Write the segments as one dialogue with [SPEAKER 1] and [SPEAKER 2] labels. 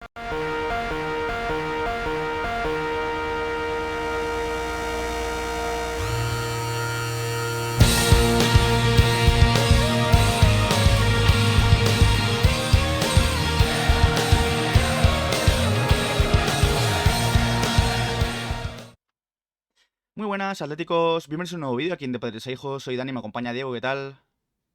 [SPEAKER 1] Muy buenas, atléticos. Bienvenidos a un nuevo vídeo aquí en De Padres a Hijos. Soy Dani, me acompaña Diego, ¿qué tal?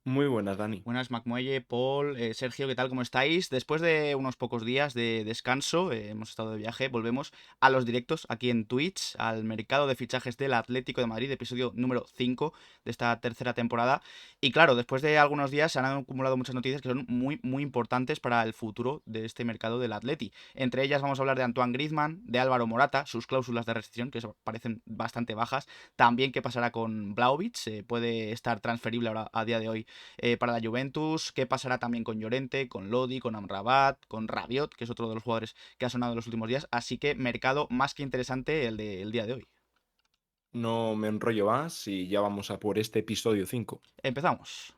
[SPEAKER 2] Muy buenas, Dani.
[SPEAKER 1] Buenas, Macmuelle, Paul, Sergio, ¿qué tal? ¿Cómo estáis? Después de unos pocos días de descanso, hemos estado de viaje, volvemos a los directos aquí en Twitch, al mercado de fichajes del Atlético de Madrid, episodio número 5 de esta tercera temporada. Y claro, después de algunos días se han acumulado muchas noticias que son muy importantes para el futuro de este mercado del Atleti. Entre ellas vamos a hablar de Antoine Griezmann, de Álvaro Morata, sus cláusulas de rescisión, que parecen bastante bajas. También qué pasará con Vlahovic, puede estar transferible ahora a día de hoy para la Juventus. ¿Qué pasará también con Llorente, con Lodi, con Amrabat, con Rabiot, que es otro de los jugadores que ha sonado en los últimos días? Así que mercado más que interesante el día de hoy.
[SPEAKER 2] No me enrollo más y ya vamos a por este episodio 5.
[SPEAKER 1] Empezamos.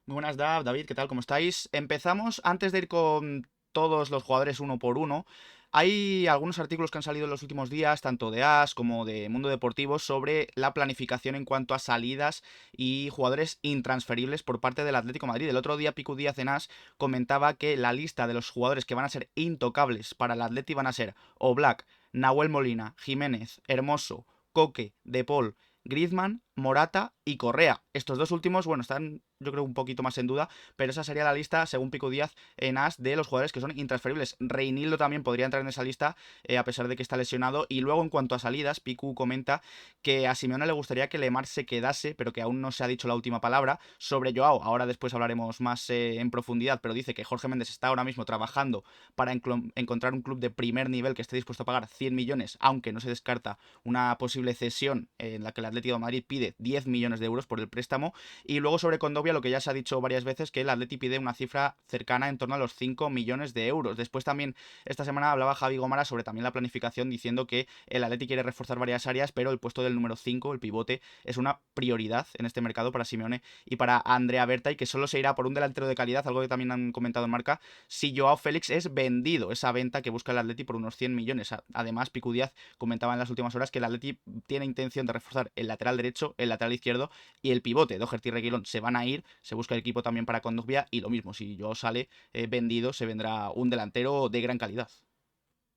[SPEAKER 1] Muy buenas, David, ¿qué tal? ¿Cómo estáis? Empezamos, antes de ir con todos los jugadores uno por uno. Hay algunos artículos que han salido en los últimos días, tanto de AS como de Mundo Deportivo, sobre la planificación en cuanto a salidas y jugadores intransferibles por parte del Atlético de Madrid. El otro día Picu Díaz en AS comentaba que la lista de los jugadores que van a ser intocables para el Atleti van a ser Oblak, Nahuel Molina, Jiménez, Hermoso, Coque, De Paul, Griezmann, Morata y Correa. Estos dos últimos, bueno, están yo creo un poquito más en duda, pero esa sería la lista, según Pico Díaz, en AS, de los jugadores que son intransferibles. Reinildo también podría entrar en esa lista, a pesar de que está lesionado. Y luego, en cuanto a salidas, Piku comenta que a Simeone le gustaría que Lemar se quedase, pero que aún no se ha dicho la última palabra. Sobre Joao, ahora después hablaremos más en profundidad, pero dice que Jorge Méndez está ahora mismo trabajando para encontrar un club de primer nivel que esté dispuesto a pagar 100 millones, aunque no se descarta una posible cesión en la que el Atlético de Madrid pide 10 millones de euros por el préstamo. Y luego sobre Condovia, lo que ya se ha dicho varias veces, que el Atleti pide una cifra cercana en torno a los 5 millones de euros. Después también esta semana hablaba Javi Gómara sobre también la planificación, diciendo que el Atleti quiere reforzar varias áreas, pero el puesto del número 5, el pivote, es una prioridad en este mercado para Simeone y para Andrea Berta, y que solo se irá por un delantero de calidad, algo que también han comentado en marca, si Joao Félix es vendido, esa venta que busca el Atleti por unos 100 millones. Además, Picu Díaz comentaba en las últimas horas que el Atleti tiene intención de reforzar el lateral derecho, el lateral izquierdo y el pivote. Doherty y Reguilón se van a ir, se busca el equipo también para Kondogbia, y lo mismo, si Joao sale vendido, se vendrá un delantero de gran calidad.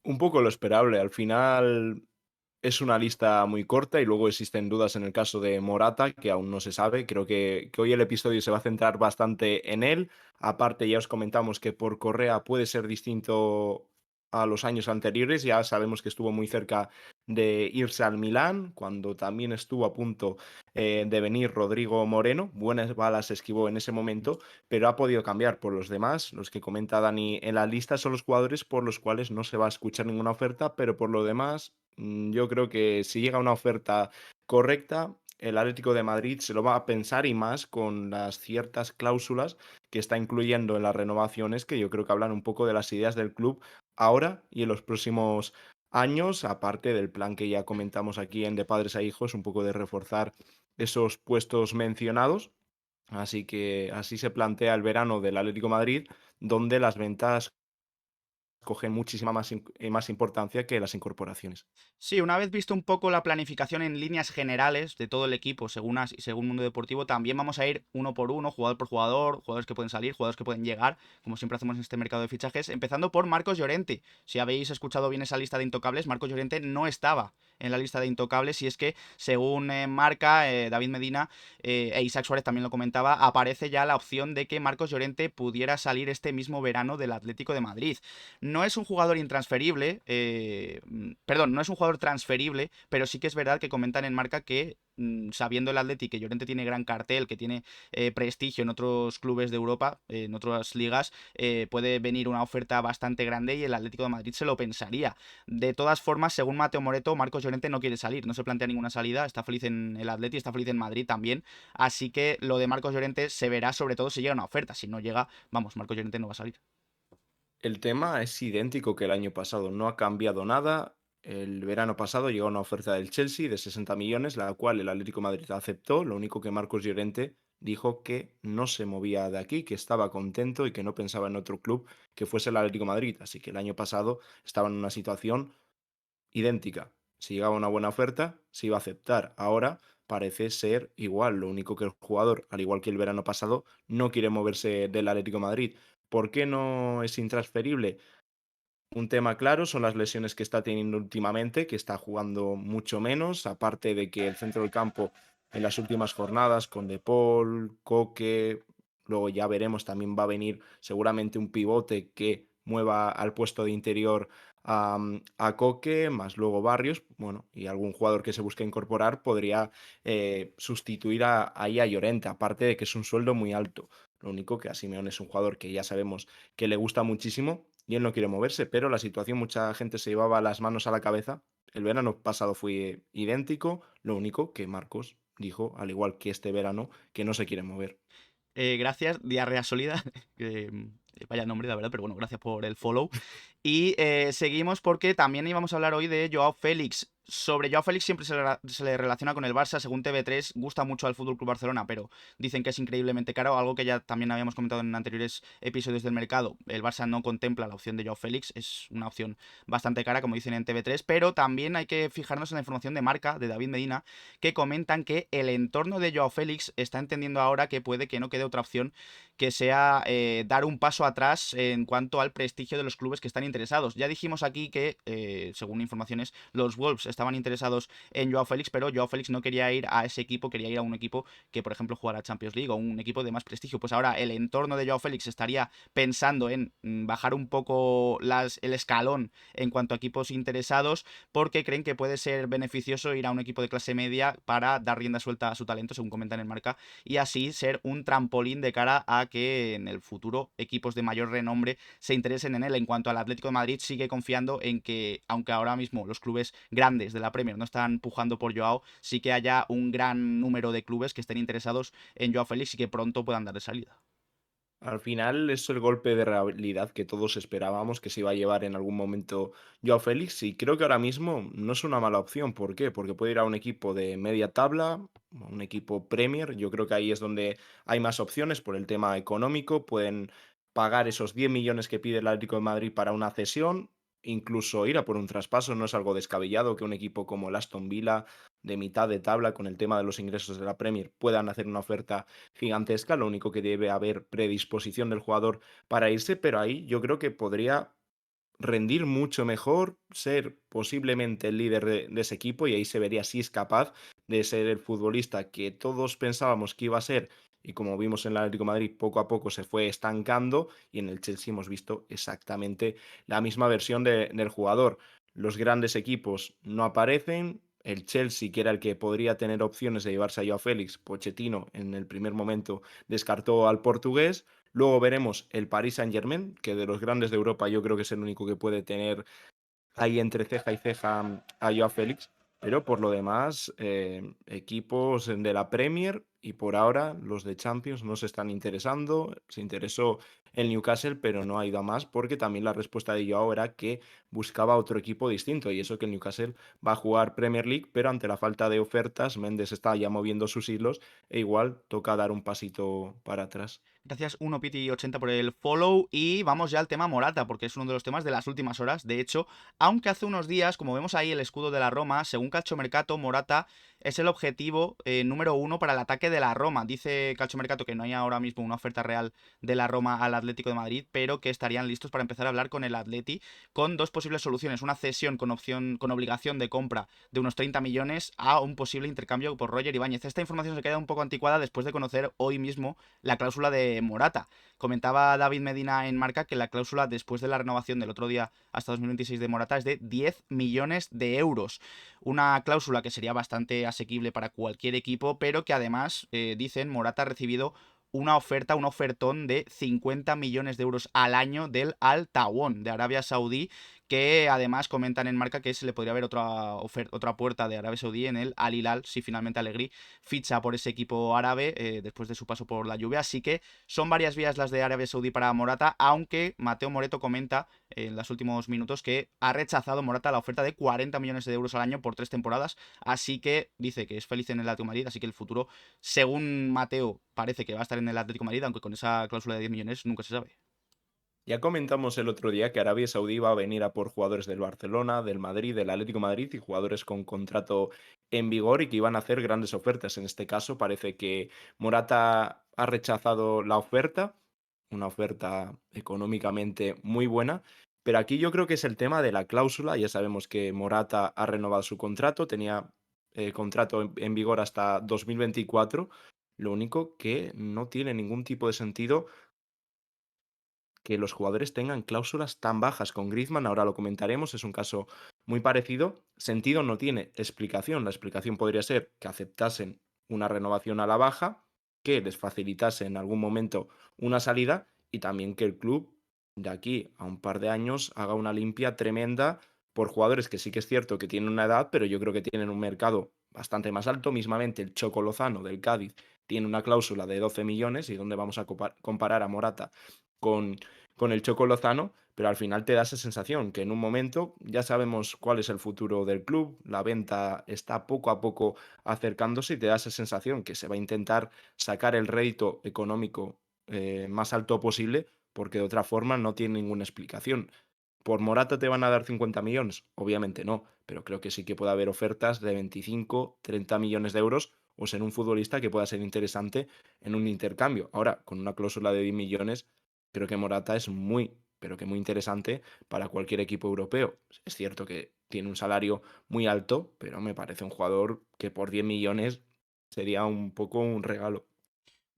[SPEAKER 2] Un poco lo esperable. Al final es una lista muy corta y luego existen dudas en el caso de Morata, que aún no se sabe. Creo que hoy el episodio se va a centrar bastante en él. Aparte, ya os comentamos que por Correa puede ser distinto a los años anteriores. Ya sabemos que estuvo muy cerca de irse al Milán, cuando también estuvo a punto de venir Rodrigo Moreno. Buenas balas esquivó en ese momento, pero ha podido cambiar por los demás. Los que comenta Dani en la lista son los jugadores por los cuales no se va a escuchar ninguna oferta, pero por lo demás, yo creo que si llega una oferta correcta, el Atlético de Madrid se lo va a pensar, y más con las ciertas cláusulas que está incluyendo en las renovaciones, que yo creo que hablan un poco de las ideas del club ahora y en los próximos años, aparte del plan que ya comentamos aquí en De Padres a Hijos, un poco de reforzar esos puestos mencionados. Así que así se plantea el verano del Atlético de Madrid, donde las ventas cogen muchísima más importancia que las incorporaciones.
[SPEAKER 1] Sí, una vez visto un poco la planificación en líneas generales de todo el equipo, según AS y según Mundo Deportivo, también vamos a ir uno por uno, jugador por jugador, jugadores que pueden salir, jugadores que pueden llegar, como siempre hacemos en este mercado de fichajes, empezando por Marcos Llorente. Si habéis escuchado bien esa lista de intocables, Marcos Llorente no estaba en la lista de intocables, y es que, según marca David Medina, e Isaac Suárez también lo comentaba, aparece ya la opción de que Marcos Llorente pudiera salir este mismo verano del Atlético de Madrid. No es un jugador intransferible, perdón, no es un jugador transferible, pero sí que es verdad que comentan en marca que, sabiendo el Atleti que Llorente tiene gran cartel, que tiene prestigio en otros clubes de Europa, en otras ligas, puede venir una oferta bastante grande y el Atlético de Madrid se lo pensaría. De todas formas, según Mateo Moreto, Marcos Llorente no quiere salir, no se plantea ninguna salida, está feliz en el Atleti, está feliz en Madrid también, así que lo de Marcos Llorente se verá sobre todo si llega una oferta. Si no llega, vamos, Marcos Llorente no va a salir.
[SPEAKER 2] El tema es idéntico que el año pasado, no ha cambiado nada. El verano pasado llegó una oferta del Chelsea de 60 millones, la cual el Atlético de Madrid aceptó. Lo único que Marcos Llorente dijo que no se movía de aquí, que estaba contento y que no pensaba en otro club que fuese el Atlético de Madrid. Así que el año pasado estaba en una situación idéntica. Si llegaba una buena oferta, se iba a aceptar. Ahora parece ser igual. Lo único que el jugador, al igual que el verano pasado, no quiere moverse del Atlético de Madrid. ¿Por qué no es intransferible? Un tema claro son las lesiones que está teniendo últimamente, que está jugando mucho menos, aparte de que el centro del campo en las últimas jornadas con De Paul, Coque, luego ya veremos, también va a venir seguramente un pivote que mueva al puesto de interior a Coque, más luego Barrios, bueno, y algún jugador que se busque incorporar podría sustituir ahí a Llorente, aparte de que es un sueldo muy alto. Lo único que a Simeone es un jugador que ya sabemos que le gusta muchísimo y él no quiere moverse, pero la situación mucha gente se llevaba las manos a la cabeza. El verano pasado fue idéntico, lo único que Marcos dijo, al igual que este verano, que no se quiere mover.
[SPEAKER 1] Gracias, Diarrea Sólida. que, vaya nombre, la verdad, pero bueno, gracias por el follow. Y seguimos porque también íbamos a hablar hoy de Joao Félix. Sobre Joao Félix siempre se le relaciona con el Barça, según TV3, gusta mucho al Fútbol Club Barcelona, pero dicen que es increíblemente caro, algo que ya también habíamos comentado en anteriores episodios del mercado. El Barça no contempla la opción de Joao Félix, es una opción bastante cara, como dicen en TV3, pero también hay que fijarnos en la información de marca de David Medina, que comentan que el entorno de Joao Félix está entendiendo ahora que puede que no quede otra opción que sea dar un paso atrás en cuanto al prestigio de los clubes que están interesados. Ya dijimos aquí que, según informaciones, los Wolves estaban interesados en Joao Félix, pero Joao Félix no quería ir a ese equipo, quería ir a un equipo que, por ejemplo, jugara Champions League o un equipo de más prestigio. Pues ahora el entorno de Joao Félix estaría pensando en bajar un poco el escalón en cuanto a equipos interesados, porque creen que puede ser beneficioso ir a un equipo de clase media para dar rienda suelta a su talento, según comentan en marca, y así ser un trampolín de cara a que en el futuro equipos de mayor renombre se interesen en él. En cuanto al Atlético de Madrid, sigue confiando en que, aunque ahora mismo los clubes grandes de la Premier no están pujando por Joao, sí que haya un gran número de clubes que estén interesados en Joao Félix y que pronto puedan darle salida.
[SPEAKER 2] Al final es el golpe de realidad que todos esperábamos que se iba a llevar en algún momento Joao Félix y creo que ahora mismo no es una mala opción. ¿Por qué? Porque puede ir a un equipo de media tabla, un equipo Premier. Yo creo que ahí es donde hay más opciones por el tema económico. Pueden pagar esos 10 millones que pide el Atlético de Madrid para una cesión, incluso ir a por un traspaso. No es algo descabellado que un equipo como el Aston Villa de mitad de tabla con el tema de los ingresos de la Premier puedan hacer una oferta gigantesca. Lo único que debe haber predisposición del jugador para irse, pero ahí yo creo que podría rendir mucho mejor, ser posiblemente el líder de ese equipo y ahí se vería si es capaz de ser el futbolista que todos pensábamos que iba a ser y como vimos en el Atlético de Madrid poco a poco se fue estancando y en el Chelsea hemos visto exactamente la misma versión del jugador. Los grandes equipos no aparecen. El Chelsea, que era el que podría tener opciones de llevarse a Joao Félix, Pochettino en el primer momento descartó al portugués. Luego veremos el Paris Saint-Germain, que de los grandes de Europa yo creo que es el único que puede tener ahí entre ceja y ceja a Joao Félix. Pero por lo demás, equipos de la Premier y por ahora los de Champions no se están interesando. Se interesó el Newcastle, pero no ha ido a más porque también la respuesta de Joao era que buscaba otro equipo distinto. Y eso que el Newcastle va a jugar Premier League, pero ante la falta de ofertas, Méndez está ya moviendo sus hilos e igual toca dar un pasito para atrás.
[SPEAKER 1] Gracias 1Piti80 por el follow y vamos ya al tema Morata, porque es uno de los temas de las últimas horas. De hecho, aunque hace unos días, como vemos ahí el escudo de la Roma, según Calciomercato, Morata es el objetivo número uno para el ataque de la Roma. Dice Calciomercato que no hay ahora mismo una oferta real de la Roma al Atlético de Madrid, pero que estarían listos para empezar a hablar con el Atleti con dos posibles soluciones: una cesión con opción, con obligación de compra de unos 30 millones a un posible intercambio por Roger Ibáñez. Esta información se queda un poco anticuada después de conocer hoy mismo la cláusula de Morata. Comentaba David Medina en marca que la cláusula después de la renovación del otro día hasta 2026 de Morata es de 10 millones de euros. Una cláusula que sería bastante asequible para cualquier equipo, pero que además, dicen, Morata ha recibido una oferta, un ofertón de 50 millones de euros al año del Al Tawon de Arabia Saudí, que además comentan en Marca que se le podría haber otra puerta de Arabia Saudí en el Al Hilal si finalmente Allegri ficha por ese equipo árabe después de su paso por la Juve. Así que son varias vías las de Arabia Saudí para Morata, aunque Mateo Moreto comenta en los últimos minutos que ha rechazado Morata la oferta de 40 millones de euros al año por 3 temporadas, así que dice que es feliz en el Atlético de Madrid, así que el futuro, según Mateo, parece que va a estar en el Atlético de Madrid, aunque con esa cláusula de 10 millones nunca se sabe.
[SPEAKER 2] Ya comentamos el otro día que Arabia Saudí va a venir a por jugadores del Barcelona, del Madrid, del Atlético de Madrid y jugadores con contrato en vigor y que iban a hacer grandes ofertas. En este caso parece que Morata ha rechazado la oferta, una oferta económicamente muy buena, pero aquí yo creo que es el tema de la cláusula. Ya sabemos que Morata ha renovado su contrato, tenía contrato en vigor hasta 2024. Lo único que no tiene ningún tipo de sentido que los jugadores tengan cláusulas tan bajas. Con Griezmann, ahora lo comentaremos, es un caso muy parecido. Sentido no tiene explicación. La explicación podría ser que aceptasen una renovación a la baja, que les facilitase en algún momento una salida y también que el club de aquí a un par de años haga una limpia tremenda por jugadores que sí que es cierto que tienen una edad, pero yo creo que tienen un mercado bastante más alto. Mismamente el Choco Lozano del Cádiz tiene una cláusula de 12 millones y donde vamos a comparar a Morata con el Choco Lozano, pero al final te da esa sensación que en un momento ya sabemos cuál es el futuro del club, la venta está poco a poco acercándose y te da esa sensación que se va a intentar sacar el rédito económico más alto posible porque de otra forma no tiene ninguna explicación. ¿Por Morata te van a dar 50 millones? Obviamente no, pero creo que sí que puede haber ofertas de 25, 30 millones de euros o ser un futbolista que pueda ser interesante en un intercambio. Ahora, con una cláusula de 10 millones, creo que Morata es muy, pero que muy interesante para cualquier equipo europeo. Es cierto que tiene un salario muy alto, pero me parece un jugador que por 10 millones sería un poco un regalo.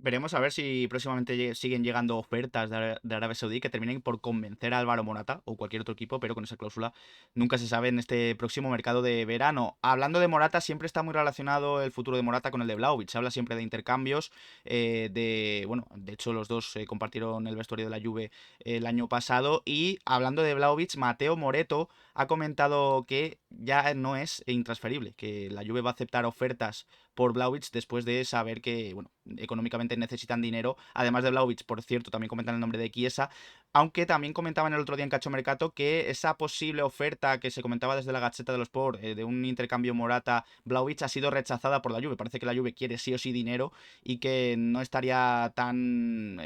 [SPEAKER 1] Veremos a ver si próximamente siguen llegando ofertas de Arabia Saudí que terminen por convencer a Álvaro Morata o cualquier otro equipo, pero con esa cláusula nunca se sabe en este próximo mercado de verano. Hablando de Morata, siempre está muy relacionado el futuro de Morata con el de Vlahovic. Se habla siempre de intercambios, bueno, de hecho los dos compartieron el vestuario de la Juve el año pasado. Y hablando de Vlahovic, Mateo Moreto ha comentado que ya no es intransferible, que la Juve va a aceptar ofertas por Vlahovic después de saber que, bueno, económicamente necesitan dinero. Además de Vlahovic, por cierto, también comentan el nombre de Chiesa, aunque también comentaban el otro día en Cacho Mercato que esa posible oferta que se comentaba desde la Gazzetta dello Sport de un intercambio Morata-Vlahovic ha sido rechazada por la Juve. Parece que la Juve quiere sí o sí dinero y que no estaría tan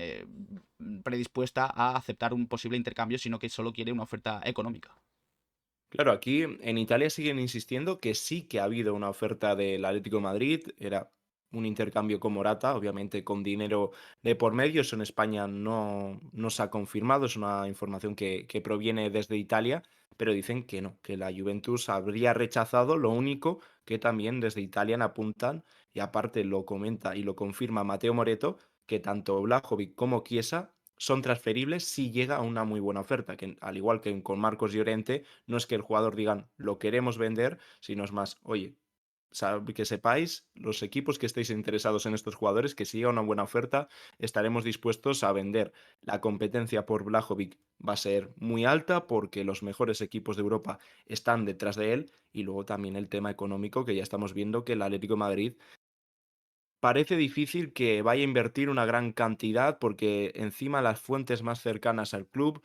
[SPEAKER 1] predispuesta a aceptar un posible intercambio, sino que solo quiere una oferta económica.
[SPEAKER 2] Claro, aquí en Italia siguen insistiendo que sí que ha habido una oferta del Atlético de Madrid, era un intercambio con Morata, obviamente con dinero de por medio, eso en España no se ha confirmado, es una información que proviene desde Italia, pero dicen que no, que la Juventus habría rechazado, lo único que también desde Italia apuntan, y aparte lo comenta y lo confirma Mateo Moreto, que tanto Vlahovic como Chiesa son transferibles si llega a una muy buena oferta, que al igual que con Marcos Llorente, no es que el jugador digan lo queremos vender, sino es más, oye, que sepáis, los equipos que estéis interesados en estos jugadores, que si llega una buena oferta, estaremos dispuestos a vender. La competencia por Vlahovic va a ser muy alta porque los mejores equipos de Europa están detrás de él y luego también el tema económico que ya estamos viendo que el Atlético de Madrid parece difícil que vaya a invertir una gran cantidad porque encima las fuentes más cercanas al club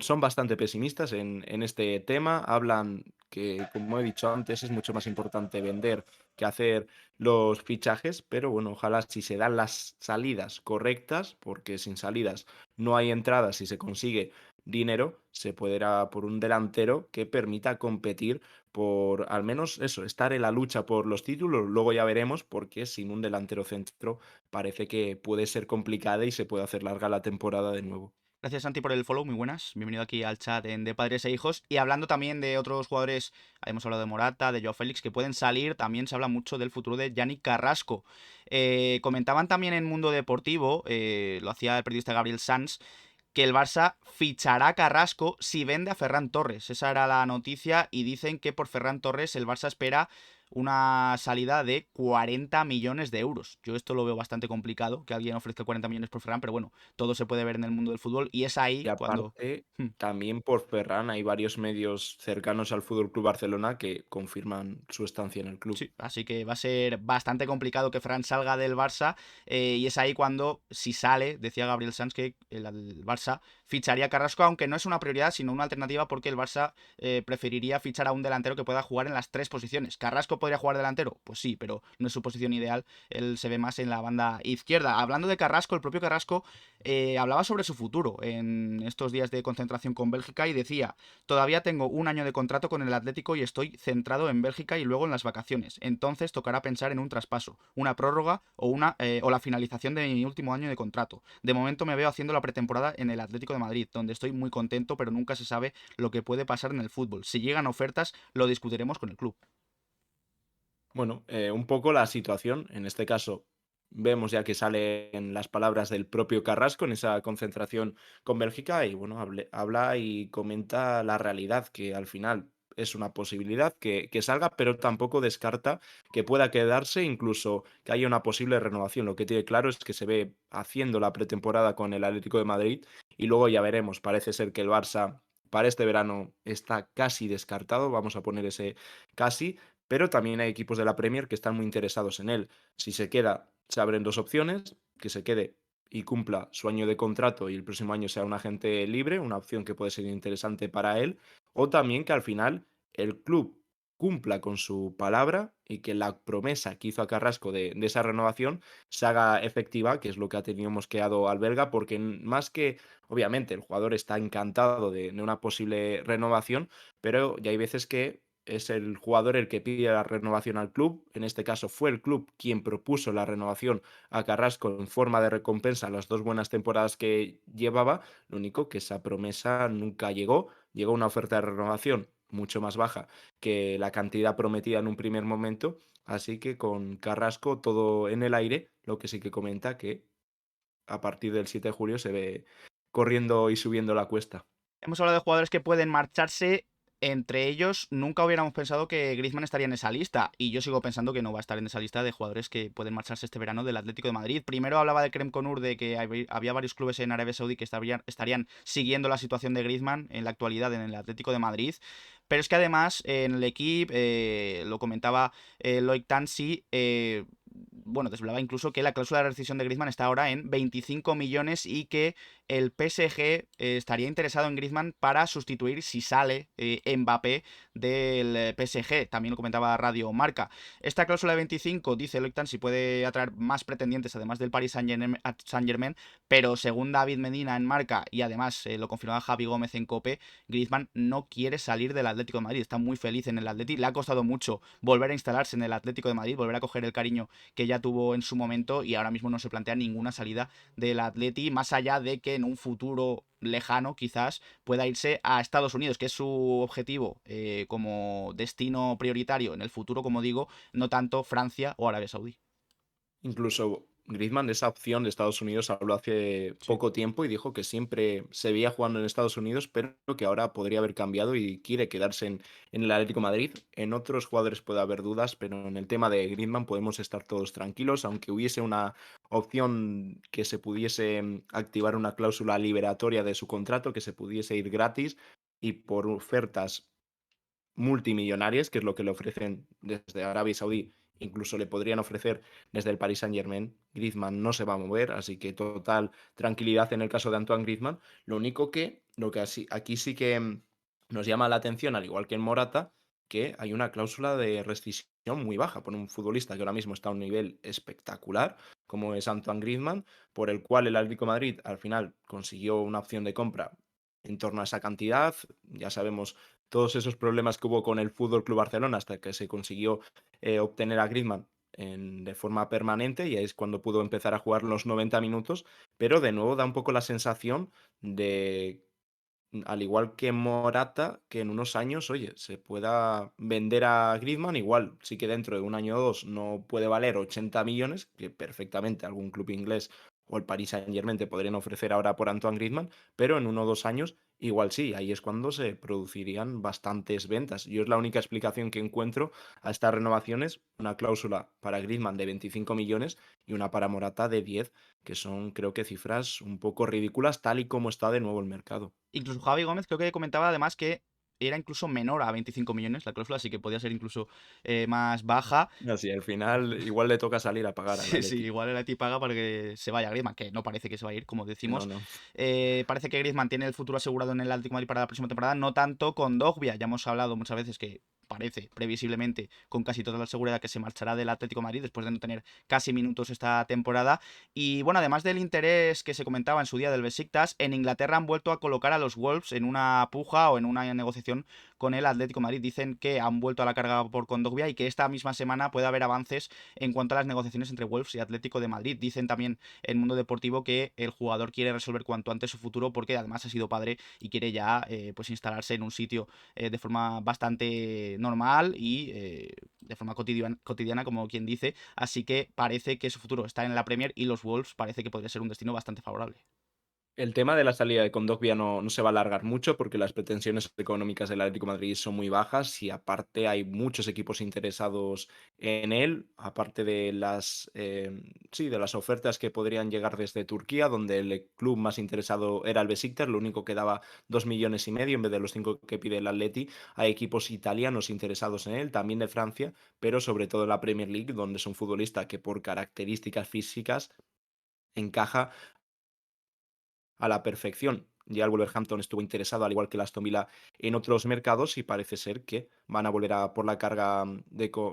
[SPEAKER 2] son bastante pesimistas en este tema. Hablan que, como he dicho antes, es mucho más importante vender que hacer los fichajes, pero bueno, ojalá si se dan las salidas correctas, porque sin salidas no hay entradas, si se consigue dinero, se puede ir a por un delantero que permita competir por al menos eso, estar en la lucha por los títulos. Luego ya veremos, porque sin un delantero centro parece que puede ser complicada y se puede hacer larga la temporada de nuevo.
[SPEAKER 1] Gracias, Santi, por el follow, muy buenas. Bienvenido aquí al chat de Padres e Hijos. Y hablando también de otros jugadores, hemos hablado de Morata, de Joao Félix, que pueden salir, también se habla mucho del futuro de Yannick Carrasco. Comentaban también en Mundo Deportivo, lo hacía el periodista Gabriel Sanz, que el Barça fichará a Carrasco si vende a Ferran Torres. Esa era la noticia y dicen que por Ferran Torres el Barça espera una salida de 40 millones de euros. Yo esto lo veo bastante complicado, que alguien ofrezca 40 millones por Ferran, pero bueno, todo se puede ver en el mundo del fútbol y es
[SPEAKER 2] Y
[SPEAKER 1] ahí cuando...
[SPEAKER 2] aparte,
[SPEAKER 1] Hmm.
[SPEAKER 2] también por Ferran hay varios medios cercanos al Fútbol Club Barcelona que confirman su estancia en el club.
[SPEAKER 1] Sí, así que va a ser bastante complicado que Fran salga del Barça y es ahí cuando, si sale, decía Gabriel Sanz que el Barça ficharía a Carrasco, aunque no es una prioridad, sino una alternativa porque el Barça preferiría fichar a un delantero que pueda jugar en las tres posiciones. ¿Carrasco podría jugar delantero? Pues sí, pero no es su posición ideal, él se ve más en la banda izquierda. Hablando de Carrasco, el propio Carrasco hablaba sobre su futuro en estos días de concentración con Bélgica y decía: todavía tengo un año de contrato con el Atlético y estoy centrado en Bélgica y luego en las vacaciones. Entonces tocará pensar en un traspaso, una prórroga o la finalización de mi último año de contrato. De momento me veo haciendo la pretemporada en el Atlético de Madrid, donde estoy muy contento, pero nunca se sabe lo que puede pasar en el fútbol. Si llegan ofertas, lo discutiremos con el club.
[SPEAKER 2] Bueno, un poco la situación, en este caso, vemos ya que salen las palabras del propio Carrasco en esa concentración con Bélgica y bueno, habla y comenta la realidad, que al final es una posibilidad que salga, pero tampoco descarta que pueda quedarse, incluso que haya una posible renovación. Lo que tiene claro es que se ve haciendo la pretemporada con el Atlético de Madrid y luego ya veremos. Parece ser que el Barça para este verano está casi descartado, vamos a poner ese casi, pero también hay equipos de la Premier que están muy interesados en él. Si se queda, se abren dos opciones: que se quede y cumpla su año de contrato y el próximo año sea un agente libre, una opción que puede ser interesante para él, o también que al final el club cumpla con su palabra y que la promesa que hizo a Carrasco de esa renovación se haga efectiva, que es lo que ha tenido mosqueado al belga, porque más que, obviamente, el jugador está encantado de una posible renovación, pero ya hay veces que es el jugador el que pide la renovación al club. En este caso fue el club quien propuso la renovación a Carrasco en forma de recompensa a las dos buenas temporadas que llevaba. Lo único que esa promesa nunca llegó. Llegó una oferta de renovación mucho más baja que la cantidad prometida en un primer momento. Así que con Carrasco todo en el aire. Lo que sí que comenta que a partir del 7 de julio se ve corriendo y subiendo la cuesta.
[SPEAKER 1] Hemos hablado de jugadores que pueden marcharse. Entre ellos, nunca hubiéramos pensado que Griezmann estaría en esa lista. Y yo sigo pensando que no va a estar en esa lista de jugadores que pueden marcharse este verano del Atlético de Madrid. Primero hablaba de Krem Konur, de que había varios clubes en Arabia Saudí que estarían siguiendo la situación de Griezmann en la actualidad en el Atlético de Madrid. Pero es que además en el equipo, lo comentaba Loic Tansi, bueno, desvelaba incluso que la cláusula de rescisión de Griezmann está ahora en 25 millones y que el PSG estaría interesado en Griezmann para sustituir si sale Mbappé del PSG. También lo comentaba Radio Marca. Esta cláusula de 25, dice Loictan, si puede atraer más pretendientes además del Paris Saint-Germain, pero según David Medina en Marca y además lo confirmaba Javi Gómez en Cope, Griezmann no quiere salir del Atlético de Madrid. Está muy feliz en el Atlético. Le ha costado mucho volver a instalarse en el Atlético de Madrid, volver a coger el cariño que ya tuvo en su momento y ahora mismo no se plantea ninguna salida del Atleti, más allá de que en un futuro lejano quizás pueda irse a Estados Unidos, que es su objetivo como destino prioritario en el futuro, como digo, no tanto Francia o Arabia Saudí.
[SPEAKER 2] Incluso Griezmann de esa opción de Estados Unidos habló hace
[SPEAKER 1] Sí.
[SPEAKER 2] poco tiempo y dijo que siempre se veía jugando en Estados Unidos, pero que ahora podría haber cambiado y quiere quedarse en el Atlético de Madrid. En otros jugadores puede haber dudas, pero en el tema de Griezmann podemos estar todos tranquilos, aunque hubiese una opción que se pudiese activar una cláusula liberatoria de su contrato, que se pudiese ir gratis y por ofertas multimillonarias, que es lo que le ofrecen desde Arabia Saudí, incluso le podrían ofrecer desde el Paris Saint-Germain. Griezmann no se va a mover, así que total tranquilidad en el caso de Antoine Griezmann. Lo que aquí sí que nos llama la atención, al igual que en Morata, que hay una cláusula de rescisión muy baja por un futbolista que ahora mismo está a un nivel espectacular, como es Antoine Griezmann, por el cual el Atlético de Madrid al final consiguió una opción de compra en torno a esa cantidad. Ya sabemos todos esos problemas que hubo con el Fútbol Club Barcelona hasta que se consiguió obtener a Griezmann de forma permanente y ahí es cuando pudo empezar a jugar los 90 minutos, pero de nuevo da un poco la sensación de, al igual que Morata, que en unos años, oye, se pueda vender a Griezmann, igual sí que dentro de un año o dos no puede valer 80 millones, que perfectamente algún club inglés o el Paris Saint-Germain te podrían ofrecer ahora por Antoine Griezmann, pero en 1 o 2 años igual sí, ahí es cuando se producirían bastantes ventas. Yo es la única explicación que encuentro a estas renovaciones, una cláusula para Griezmann de 25 millones y una para Morata de 10, que son creo que cifras un poco ridículas tal y como está de nuevo el mercado.
[SPEAKER 1] Incluso Javi Gómez creo que comentaba además que era incluso menor a 25 millones la cláusula, así que podía ser incluso más baja.
[SPEAKER 2] Así, al final igual le toca salir a pagar al
[SPEAKER 1] Sí, sí,
[SPEAKER 2] Atleti.
[SPEAKER 1] igual el Atleti paga para que se vaya Griezmann, que no parece que se va a ir, como
[SPEAKER 2] No,
[SPEAKER 1] decimos.
[SPEAKER 2] no.
[SPEAKER 1] Parece que Griezmann tiene el futuro asegurado en el Atlético de Madrid para la próxima temporada, no tanto con Dogbia. Ya hemos hablado muchas veces que parece, previsiblemente, con casi toda la seguridad que se marchará del Atlético de Madrid después de no tener casi minutos esta temporada. Y bueno, además del interés que se comentaba en su día del Besiktas, en Inglaterra han vuelto a colocar a los Wolves en una puja o en una negociación con el Atlético de Madrid. Dicen que han vuelto a la carga por Kondogbia y que esta misma semana puede haber avances en cuanto a las negociaciones entre Wolves y Atlético de Madrid. Dicen también en Mundo Deportivo que el jugador quiere resolver cuanto antes su futuro porque además ha sido padre y quiere ya pues instalarse en un sitio de forma bastante normal y de forma cotidiana, como quien dice. Así que parece que su futuro está en la Premier y los Wolves parece que podría ser un destino bastante favorable.
[SPEAKER 2] El tema de la salida de Kondogbia no se va a alargar mucho porque las pretensiones económicas del Atlético de Madrid son muy bajas y aparte hay muchos equipos interesados en él, aparte de sí, de las ofertas que podrían llegar desde Turquía, donde el club más interesado era el Besiktas, lo único que daba 2,5 millones en vez de los 5 que pide el Atleti. Hay equipos italianos interesados en él, también de Francia, pero sobre todo en la Premier League, donde es un futbolista que por características físicas encaja a la perfección. Ya el Wolverhampton estuvo interesado, al igual que el Aston Villa, en otros mercados y parece ser que van a volver a por la carga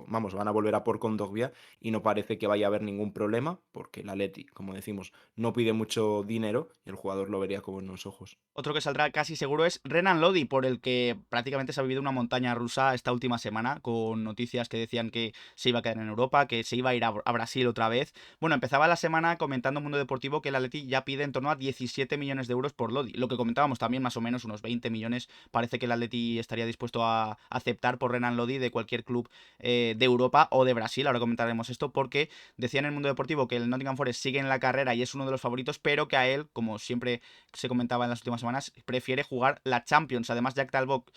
[SPEAKER 2] vamos, van a volver a por Kondogbia y no parece que vaya a haber ningún problema porque el Atleti, como decimos, no pide mucho dinero y el jugador lo vería con buenos ojos.
[SPEAKER 1] Otro que saldrá casi seguro es Renan Lodi, por el que prácticamente se ha vivido una montaña rusa esta última semana, con noticias que decían que se iba a quedar en Europa, que se iba a ir a Brasil otra vez. Bueno, empezaba la semana comentando en Mundo Deportivo que el Atleti ya pide en torno a 17 millones de euros por Lodi. Lo que comentábamos también, más o menos unos 20 millones, parece que el Atleti estaría dispuesto a aceptar por Renan Lodi de cualquier club de Europa o de Brasil. Ahora comentaremos esto porque decían en el Mundo Deportivo que el Nottingham Forest sigue en la carrera y es uno de los favoritos, pero que a él, como siempre se comentaba en las últimas semanas, prefiere jugar la Champions. Además, Jack Talbot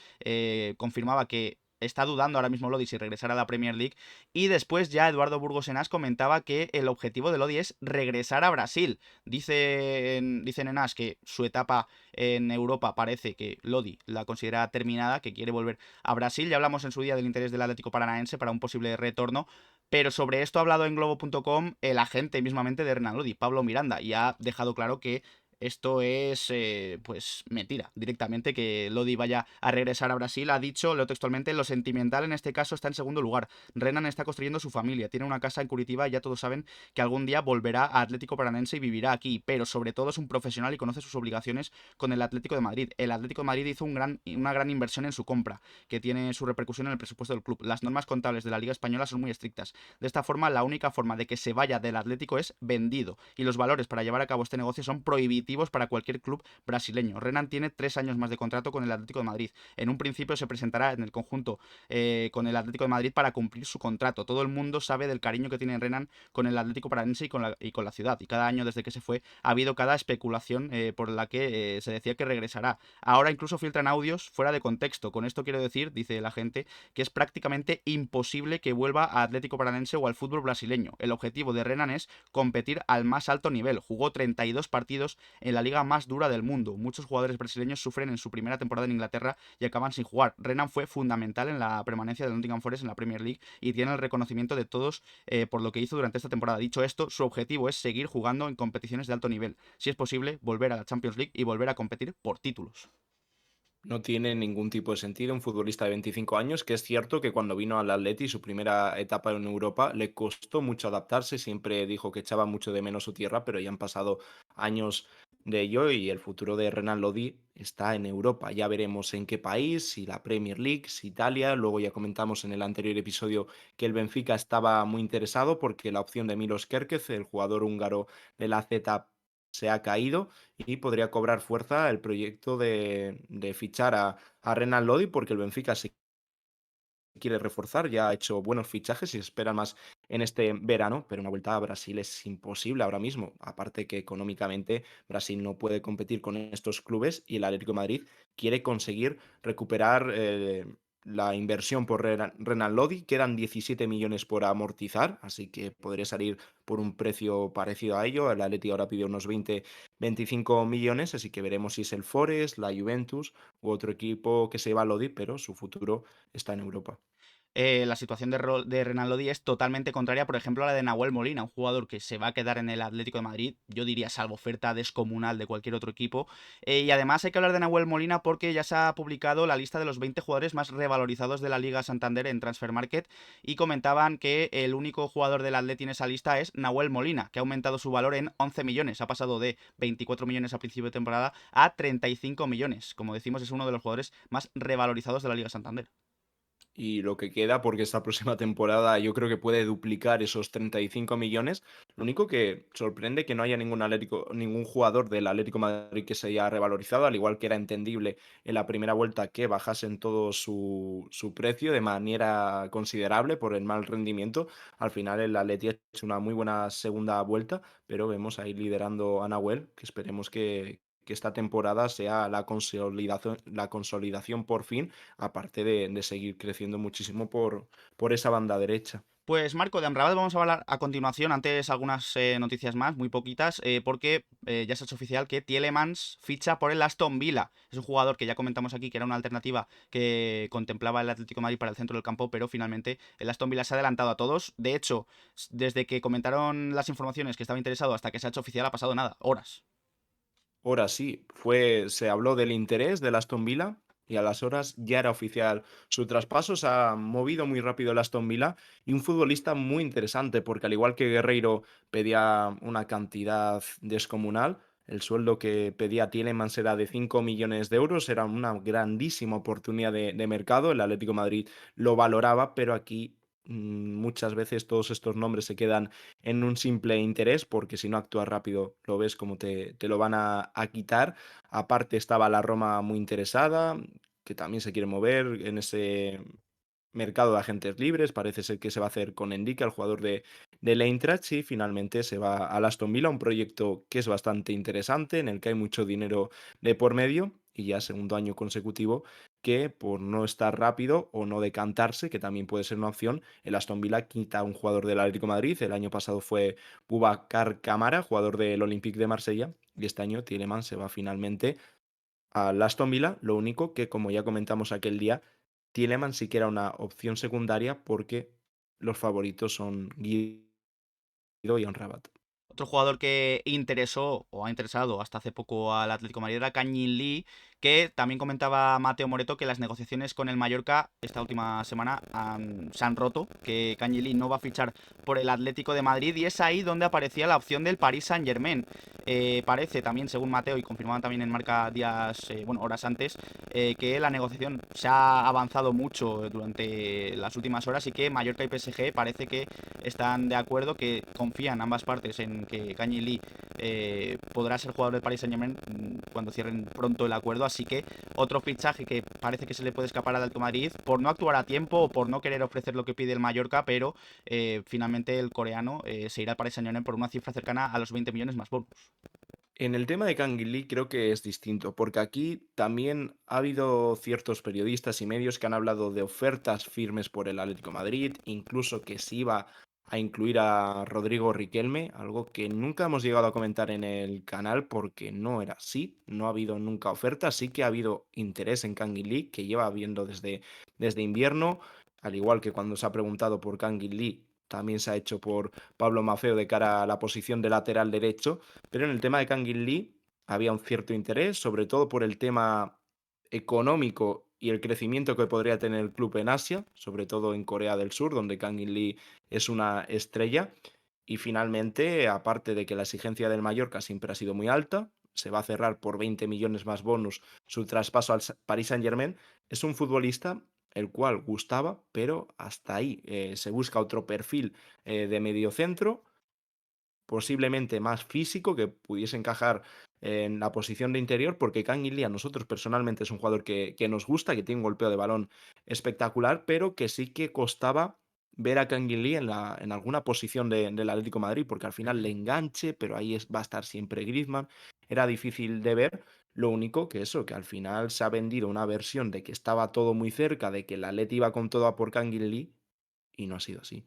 [SPEAKER 1] confirmaba que está dudando ahora mismo Lodi si regresar a la Premier League. Y después ya Eduardo Burgos Enas comentaba que el objetivo de Lodi es regresar a Brasil. Dicen Enas que su etapa en Europa parece que Lodi la considera terminada, que quiere volver a Brasil. Ya hablamos en su día del interés del Atlético Paranaense para un posible retorno. Pero sobre esto ha hablado en globo.com el agente mismamente de Hernán Lodi, Pablo Miranda, y ha dejado claro que esto es, pues, mentira. Directamente que Lodi vaya a regresar a Brasil. Ha dicho, leo textualmente, lo sentimental en este caso está en segundo lugar. Renan está construyendo su familia. Tiene una casa en Curitiba y ya todos saben que algún día volverá a Atlético Paranense y vivirá aquí. Pero sobre todo es un profesional y conoce sus obligaciones con el Atlético de Madrid. El Atlético de Madrid hizo una gran inversión en su compra, que tiene su repercusión en el presupuesto del club. Las normas contables de la Liga Española son muy estrictas. De esta forma, la única forma de que se vaya del Atlético es vendido. Y los valores para llevar a cabo este negocio son prohibitivos para cualquier club brasileño. Renan tiene 3 años más de contrato con el Atlético de Madrid. En un principio se presentará en el conjunto con el Atlético de Madrid para cumplir su contrato. Todo el mundo sabe del cariño que tiene Renan con el Atlético Paranense y con la ciudad. Y cada año desde que se fue ha habido cada especulación por la que se decía que regresará. Ahora incluso filtran audios fuera de contexto. Con esto quiero decir, dice la gente, que es prácticamente imposible que vuelva a Atlético Paranense o al fútbol brasileño. El objetivo de Renan es competir al más alto nivel. Jugó 32 partidos en la liga más dura del mundo. Muchos jugadores brasileños sufren en su primera temporada en Inglaterra y acaban sin jugar. Renan fue fundamental en la permanencia del Nottingham Forest en la Premier League y tiene el reconocimiento de todos por lo que hizo durante esta temporada. Dicho esto, su objetivo es seguir jugando en competiciones de alto nivel. Si es posible, volver a la Champions League y volver a competir por títulos.
[SPEAKER 2] No tiene ningún tipo de sentido un futbolista de 25 años, que es cierto que cuando vino al Atleti, su primera etapa en Europa, le costó mucho adaptarse, siempre dijo que echaba mucho de menos su tierra, pero ya han pasado años de ello y el futuro de Renan Lodi está en Europa. Ya veremos en qué país, si la Premier League, si Italia. Luego ya comentamos en el anterior episodio que el Benfica estaba muy interesado porque la opción de Milos Kerkez, el jugador húngaro de la Z, se ha caído y podría cobrar fuerza el proyecto de fichar a Renan Lodi porque el Benfica sí quiere reforzar, ya ha hecho buenos fichajes y se espera más en este verano, pero una vuelta a Brasil es imposible ahora mismo. Aparte que económicamente Brasil no puede competir con estos clubes y el Atlético de Madrid quiere conseguir recuperar la inversión por Renan Lodi. Quedan 17 millones por amortizar, así que podría salir por un precio parecido a ello. El Atleti ahora pide unos 20-25 millones, así que veremos si es el Forest, la Juventus u otro equipo que se lleva a Lodi, pero su futuro está en Europa.
[SPEAKER 1] La situación de Renan Lodi es totalmente contraria, por ejemplo, a la de Nahuel Molina, un jugador que se va a quedar en el Atlético de Madrid, yo diría salvo oferta descomunal de cualquier otro equipo. Y además hay que hablar de Nahuel Molina porque ya se ha publicado la lista de los 20 jugadores más revalorizados de la Liga Santander en Transfer Market y comentaban que el único jugador del Atleti en esa lista es Nahuel Molina, que ha aumentado su valor en 11 millones, ha pasado de 24 millones a principio de temporada a 35 millones. Como decimos, es uno de los jugadores más revalorizados de la Liga Santander.
[SPEAKER 2] Y lo que queda, porque esta próxima temporada yo creo que puede duplicar esos 35 millones. Lo único que sorprende que no haya ningún jugador del Atlético de Madrid que se haya revalorizado, al igual que era entendible en la primera vuelta que bajasen todo su precio de manera considerable por el mal rendimiento. Al final el Atleti ha hecho una muy buena segunda vuelta, pero vemos ahí liderando a Nahuel, que esperemos que esta temporada sea la consolidación por fin, aparte de seguir creciendo muchísimo por esa banda derecha.
[SPEAKER 1] Pues Marco, de Amrabat vamos a hablar a continuación, antes algunas noticias más, muy poquitas, porque ya se ha hecho oficial que Tielemans ficha por el Aston Villa. Es un jugador que ya comentamos aquí que era una alternativa que contemplaba el Atlético de Madrid para el centro del campo, pero finalmente el Aston Villa se ha adelantado a todos. De hecho, desde que comentaron las informaciones que estaba interesado hasta que se ha hecho oficial ha pasado nada, horas.
[SPEAKER 2] Ahora sí, se habló del interés del Aston Villa y a las horas ya era oficial su traspaso. Se ha movido muy rápido el Aston Villa y un futbolista muy interesante porque al igual que Guerreiro pedía una cantidad descomunal, el sueldo que pedía Tielemans era de 5 millones de euros, era una grandísima oportunidad de mercado. El Atlético de Madrid lo valoraba, pero aquí muchas veces todos estos nombres se quedan en un simple interés, porque si no actúas rápido lo ves como te lo van a quitar. Aparte estaba la Roma muy interesada, que también se quiere mover en ese mercado de agentes libres. Parece ser que se va a hacer con Enrique, el jugador del Eintracht, y finalmente se va al Aston Villa, un proyecto que es bastante interesante, en el que hay mucho dinero de por medio, y ya segundo año consecutivo que por no estar rápido o no decantarse, que también puede ser una opción, el Aston Villa quita a un jugador del Atlético de Madrid. El año pasado fue Boubacar Kamara, jugador del Olympique de Marsella, y este año Tielemans se va finalmente al Aston Villa. Lo único que, como ya comentamos aquel día, Tielemans sí que era una opción secundaria porque los favoritos son Guido y Amrabat.
[SPEAKER 1] Otro jugador que interesó o ha interesado hasta hace poco al Atlético de Madrid era Kangin Lee, que también comentaba Mateo Moreto que las negociaciones con el Mallorca esta última semana se han roto, que Kangin Lee no va a fichar por el Atlético de Madrid y es ahí donde aparecía la opción del Paris Saint-Germain. Parece también, según Mateo, y confirmaban también en marca días, bueno, horas antes, que la negociación se ha avanzado mucho durante las últimas horas y que Mallorca y PSG parece que están de acuerdo, que confían ambas partes en que Kangin Lee podrá ser jugador del Paris Saint-Germain cuando cierren pronto el acuerdo. Así que otro fichaje que parece que se le puede escapar al Atlético de Madrid por no actuar a tiempo o por no querer ofrecer lo que pide el Mallorca, pero finalmente el coreano se irá al Paris Saint-Germain por una cifra cercana a los 20 millones más bonus.
[SPEAKER 2] En el tema de Kangin Lee creo que es distinto, porque aquí también ha habido ciertos periodistas y medios que han hablado de ofertas firmes por el Atlético de Madrid, incluso que se iba a incluir a Rodrigo Riquelme, algo que nunca hemos llegado a comentar en el canal porque no era así, no ha habido nunca ofertas. Sí que ha habido interés en Kangin Lee, que lleva habiendo desde invierno, al igual que cuando se ha preguntado por Kangin Lee, también se ha hecho por Pablo Maffeo de cara a la posición de lateral derecho. Pero en el tema de Kangin Lee había un cierto interés, sobre todo por el tema económico y el crecimiento que podría tener el club en Asia, sobre todo en Corea del Sur, donde Kangin Lee es una estrella. Y finalmente, aparte de que la exigencia del Mallorca siempre ha sido muy alta, se va a cerrar por 20 millones más bonus su traspaso al Paris Saint-Germain. Es un futbolista el cual gustaba, pero hasta ahí. Se busca otro perfil de mediocentro, posiblemente más físico, que pudiese encajar en la posición de interior, porque Kang In Lee a nosotros personalmente es un jugador que nos gusta, que tiene un golpeo de balón espectacular, pero que sí que costaba ver a Kang In Lee en alguna posición del Atlético de Madrid, porque al final le enganche, pero ahí va a estar siempre Griezmann. Era difícil de ver. Lo único que eso, que al final se ha vendido una versión de que estaba todo muy cerca, de que el Atleti iba con todo a por Kang In Lee, y no ha sido así.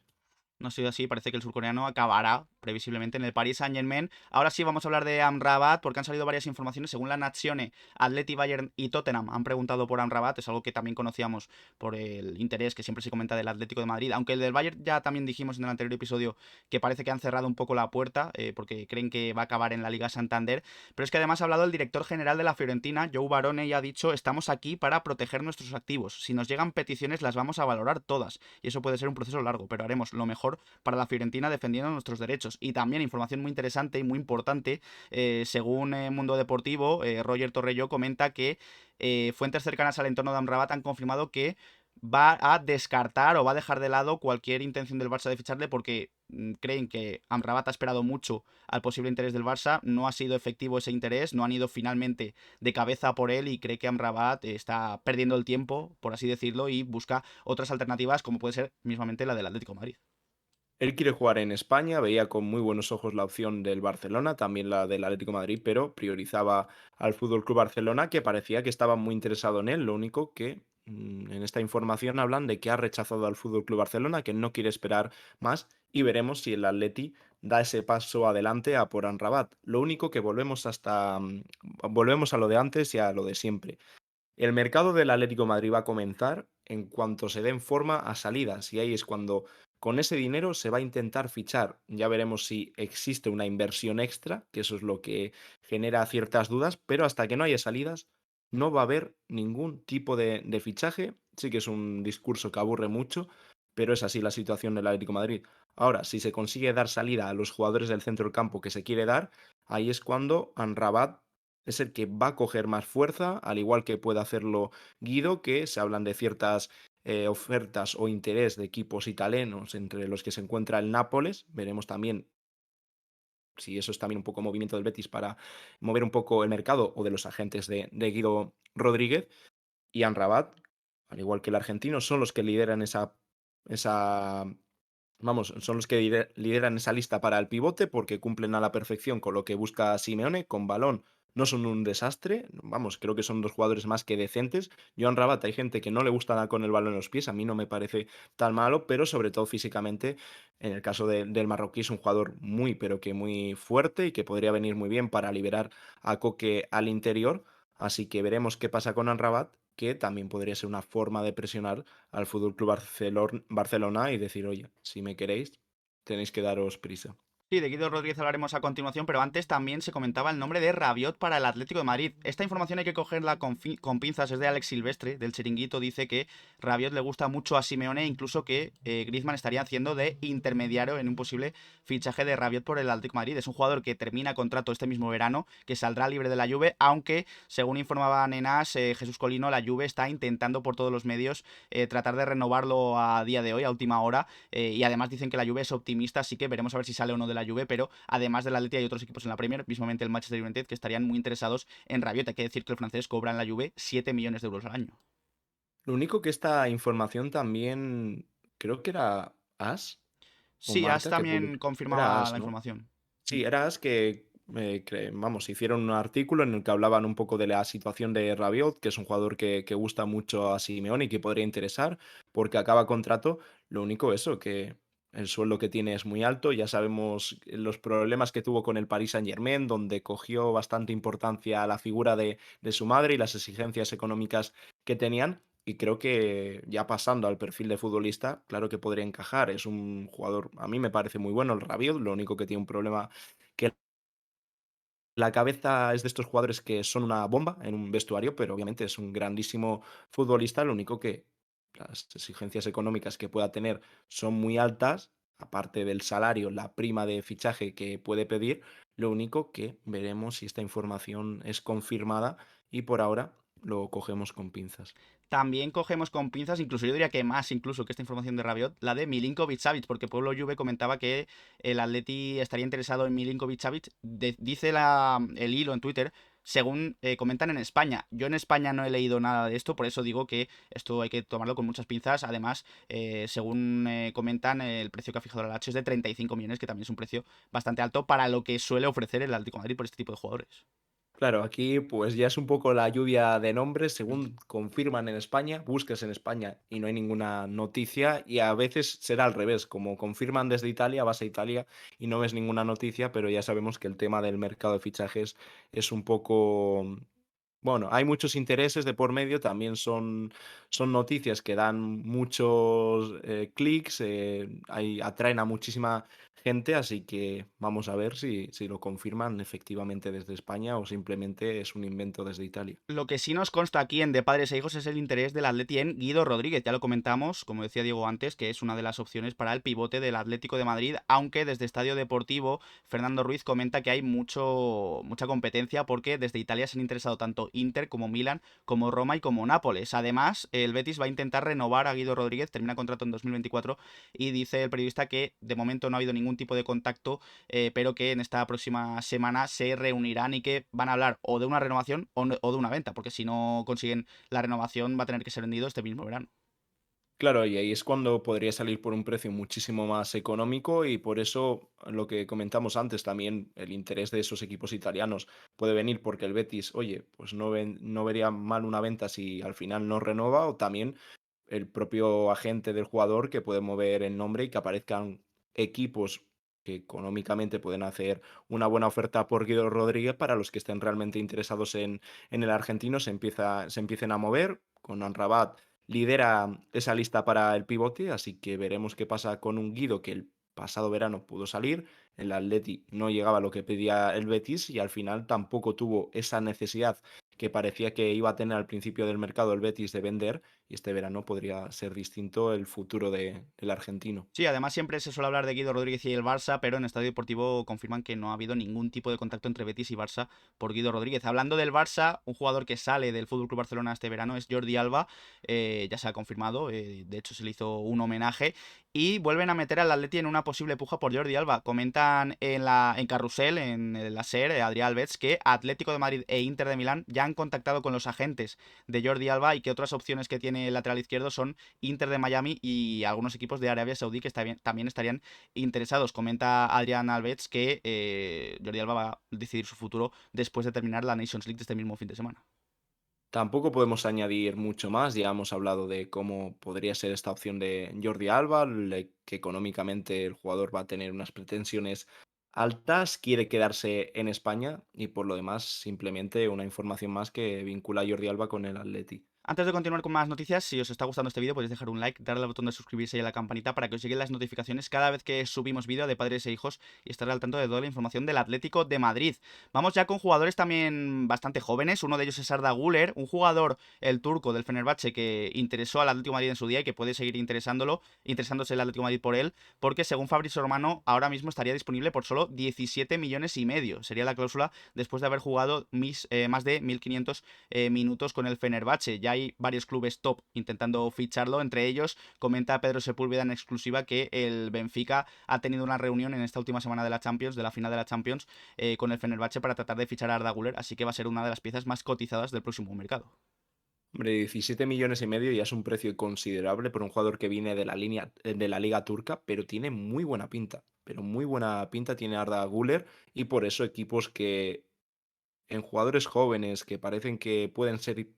[SPEAKER 1] No ha sido así, parece que el surcoreano acabará previsiblemente en el Paris Saint-Germain. Ahora sí vamos a hablar de Amrabat porque han salido varias informaciones. Según la Nazione, Atleti, Bayern y Tottenham han preguntado por Amrabat. Es algo que también conocíamos por el interés que siempre se comenta del Atlético de Madrid. Aunque el del Bayern ya también dijimos en el anterior episodio que parece que han cerrado un poco la puerta porque creen que va a acabar en la Liga Santander. Pero es que además ha hablado el director general de la Fiorentina, Joe Barone, y ha dicho: estamos aquí para proteger nuestros activos. Si nos llegan peticiones las vamos a valorar todas. Y eso puede ser un proceso largo, pero haremos lo mejor para la Fiorentina defendiendo nuestros derechos. Y también información muy interesante y muy importante, según Mundo Deportivo, Roger Torrello comenta que fuentes cercanas al entorno de Amrabat han confirmado que va a descartar o va a dejar de lado cualquier intención del Barça de ficharle porque creen que Amrabat ha esperado mucho al posible interés del Barça, no ha sido efectivo ese interés, no han ido finalmente de cabeza por él y cree que Amrabat está perdiendo el tiempo, por así decirlo, y busca otras alternativas como puede ser mismamente la del Atlético de Madrid.
[SPEAKER 2] Él quiere jugar en España, veía con muy buenos ojos la opción del Barcelona, también la del Atlético de Madrid, pero priorizaba al Fútbol Club Barcelona, que parecía que estaba muy interesado en él. Lo único que en esta información hablan de que ha rechazado al Fútbol Club Barcelona, que no quiere esperar más, y veremos si el Atleti da ese paso adelante a por Amrabat. Lo único que volvemos a lo de antes y a lo de siempre. El mercado del Atlético de Madrid va a comenzar en cuanto se den forma a salidas, y ahí es cuando con ese dinero se va a intentar fichar. Ya veremos si existe una inversión extra, que eso es lo que genera ciertas dudas, pero hasta que no haya salidas no va a haber ningún tipo de fichaje. Sí que es un discurso que aburre mucho, pero es así la situación del Atlético de Madrid. Ahora, si se consigue dar salida a los jugadores del centro del campo que se quiere dar, ahí es cuando Amrabat es el que va a coger más fuerza, al igual que puede hacerlo Guido, que se hablan de ciertas ofertas o interés de equipos italianos entre los que se encuentra el Nápoles. Veremos también si eso es también un poco movimiento del Betis para mover un poco el mercado o de los agentes de Guido Rodríguez. Y Amrabat, al igual que el argentino, son los que lideran esa vamos, son los que lideran esa lista para el pivote porque cumplen a la perfección con lo que busca Simeone, con balón. No son un desastre, vamos, creo que son dos jugadores más que decentes. Joan Rabat, hay gente que no le gusta nada con el balón en los pies, a mí no me parece tan malo, pero sobre todo físicamente, en el caso del marroquí es un jugador muy, pero que muy fuerte y que podría venir muy bien para liberar a Coque al interior. Así que veremos qué pasa con Amrabat, que también podría ser una forma de presionar al Fútbol Club Barcelona y decir: oye, si me queréis, tenéis que daros prisa.
[SPEAKER 1] Sí, de Guido Rodríguez hablaremos a continuación, pero antes también se comentaba el nombre de Rabiot para el Atlético de Madrid. Esta información hay que cogerla con pinzas, es de Alex Silvestre, del Chiringuito. Dice que Rabiot le gusta mucho a Simeone, incluso que Griezmann estaría haciendo de intermediario en un posible fichaje de Rabiot por el Atlético de Madrid. Es un jugador que termina contrato este mismo verano, que saldrá libre de la Juve, aunque, según informaba Nenas, Jesús Colino, la Juve está intentando por todos los medios tratar de renovarlo a día de hoy, a última hora, y además dicen que la Juve es optimista, así que veremos a ver si sale o no de la Juve, pero además del Atleti hay otros equipos en la Premier, mismamente el Manchester United, que estarían muy interesados en Rabiot. Hay que decir que el francés cobra en la Juve 7 millones de euros al año.
[SPEAKER 2] Lo único que esta información también creo que era As o
[SPEAKER 1] Sí, As
[SPEAKER 2] Marca que
[SPEAKER 1] también
[SPEAKER 2] publicó. Era
[SPEAKER 1] confirmaba
[SPEAKER 2] As,
[SPEAKER 1] la
[SPEAKER 2] ¿no?
[SPEAKER 1] información.
[SPEAKER 2] Sí, era As que, vamos, hicieron un artículo en el que hablaban un poco de la situación de Rabiot, que es un jugador que gusta mucho a Simeone y que podría interesar porque acaba contrato. Lo único eso, que el sueldo que tiene es muy alto. Ya sabemos los problemas que tuvo con el Paris Saint-Germain, donde cogió bastante importancia a la figura de su madre y las exigencias económicas que tenían. Y creo que ya pasando al perfil de futbolista, claro que podría encajar. Es un jugador, a mí me parece muy bueno el Rabiot, lo único que tiene un problema que la cabeza es de estos jugadores que son una bomba en un vestuario, pero obviamente es un grandísimo futbolista. Lo único que las exigencias económicas que pueda tener son muy altas, aparte del salario, la prima de fichaje que puede pedir. Lo único que veremos si esta información es confirmada y por ahora lo cogemos con pinzas.
[SPEAKER 1] También cogemos con pinzas, incluso yo diría que más incluso que esta información de Rabiot, la de Milinkovic-Savic, porque Pueblo Juve comentaba que el Atleti estaría interesado en Milinkovic-Savic. Dice el hilo en Twitter, según comentan en España. Yo en España no he leído nada de esto, por eso digo que esto hay que tomarlo con muchas pinzas. Además, según comentan, el precio que ha fijado el Lazio es de 35 millones, que también es un precio bastante alto para lo que suele ofrecer el Atlético de Madrid por este tipo de jugadores.
[SPEAKER 2] Claro, aquí pues ya es un poco la lluvia de nombres, según confirman en España, busques en España y no hay ninguna noticia y a veces será al revés, como confirman desde Italia, vas a Italia y no ves ninguna noticia, pero ya sabemos que el tema del mercado de fichajes es un poco. Bueno, hay muchos intereses de por medio, también son noticias que dan muchos clics, atraen a muchísima gente, así que vamos a ver si lo confirman efectivamente desde España o simplemente es un invento desde Italia.
[SPEAKER 1] Lo que sí nos consta aquí en De Padres e Hijos es el interés del Atleti en Guido Rodríguez. Ya lo comentamos, como decía Diego antes, que es una de las opciones para el pivote del Atlético de Madrid, aunque desde Estadio Deportivo Fernando Ruiz comenta que hay mucha competencia porque desde Italia se han interesado tanto Inter como Milan, como Roma y como Nápoles. Además, el Betis va a intentar renovar a Guido Rodríguez, termina contrato en 2024 y dice el periodista que de momento no ha habido ningún tipo de contacto, pero que en esta próxima semana se reunirán y que van a hablar o de una renovación o de una venta, porque si no consiguen la renovación va a tener que ser vendido este mismo verano.
[SPEAKER 2] Claro, y ahí es cuando podría salir por un precio muchísimo más económico y por eso lo que comentamos antes también, el interés de esos equipos italianos puede venir porque el Betis, oye, pues no vería mal una venta si al final no renova o también el propio agente del jugador que puede mover el nombre y que aparezcan equipos que económicamente pueden hacer una buena oferta por Guido Rodríguez para los que estén realmente interesados en el argentino se empiecen a mover. Con Amrabat lidera esa lista para el pivote, así que veremos qué pasa con un Guido que el pasado verano pudo salir, el Atleti no llegaba a lo que pedía el Betis y al final tampoco tuvo esa necesidad que parecía que iba a tener al principio del mercado el Betis de vender y este verano podría ser distinto el futuro del argentino.
[SPEAKER 1] Sí, además siempre se suele hablar de Guido Rodríguez y el Barça, pero en Estadio Deportivo confirman que no ha habido ningún tipo de contacto entre Betis y Barça por Guido Rodríguez. Hablando del Barça, un jugador que sale del FC Barcelona este verano es Jordi Alba, ya se ha confirmado, de hecho se le hizo un homenaje y vuelven a meter al Atleti en una posible puja por Jordi Alba. Comentan en Carrusel, en la SER, Adrián Alves, que Atlético de Madrid e Inter de Milán ya han contactado con los agentes de Jordi Alba y que otras opciones que tiene el lateral izquierdo son Inter de Miami y algunos equipos de Arabia Saudí que también estarían interesados. Comenta Adrián Alves que Jordi Alba va a decidir su futuro después de terminar la Nations League de este mismo fin de semana.
[SPEAKER 2] Tampoco podemos añadir mucho más, ya hemos hablado de cómo podría ser esta opción de Jordi Alba, que económicamente el jugador va a tener unas pretensiones altas, quiere quedarse en España y por lo demás simplemente una información más que vincula a Jordi Alba con el Atleti.
[SPEAKER 1] Antes de continuar con más noticias, si os está gustando este vídeo podéis dejar un like, darle al botón de suscribirse y a la campanita para que os lleguen las notificaciones cada vez que subimos vídeo de padres e hijos y estar al tanto de toda la información del Atlético de Madrid. Vamos ya con jugadores también bastante jóvenes, uno de ellos es Arda Güler, un jugador, el turco del Fenerbahce que interesó al Atlético de Madrid en su día y que puede seguir interesándose el Atlético de Madrid por él, porque según Fabrizio Romano ahora mismo estaría disponible por solo 17 millones y medio. Sería la cláusula después de haber jugado más de 1.500 minutos con el Fenerbahce. Ya hay varios clubes top intentando ficharlo, entre ellos comenta Pedro Sepúlveda en exclusiva que el Benfica ha tenido una reunión en esta última semana de la Champions, de la final de la Champions, con el Fenerbahce para tratar de fichar a Arda Güler, así que va a ser una de las piezas más cotizadas del próximo mercado.
[SPEAKER 2] Hombre, 17 millones y medio ya es un precio considerable por un jugador que viene de la liga turca, pero tiene muy buena pinta. Pero muy buena pinta tiene Arda Güler y por eso equipos que en jugadores jóvenes que parecen que pueden ser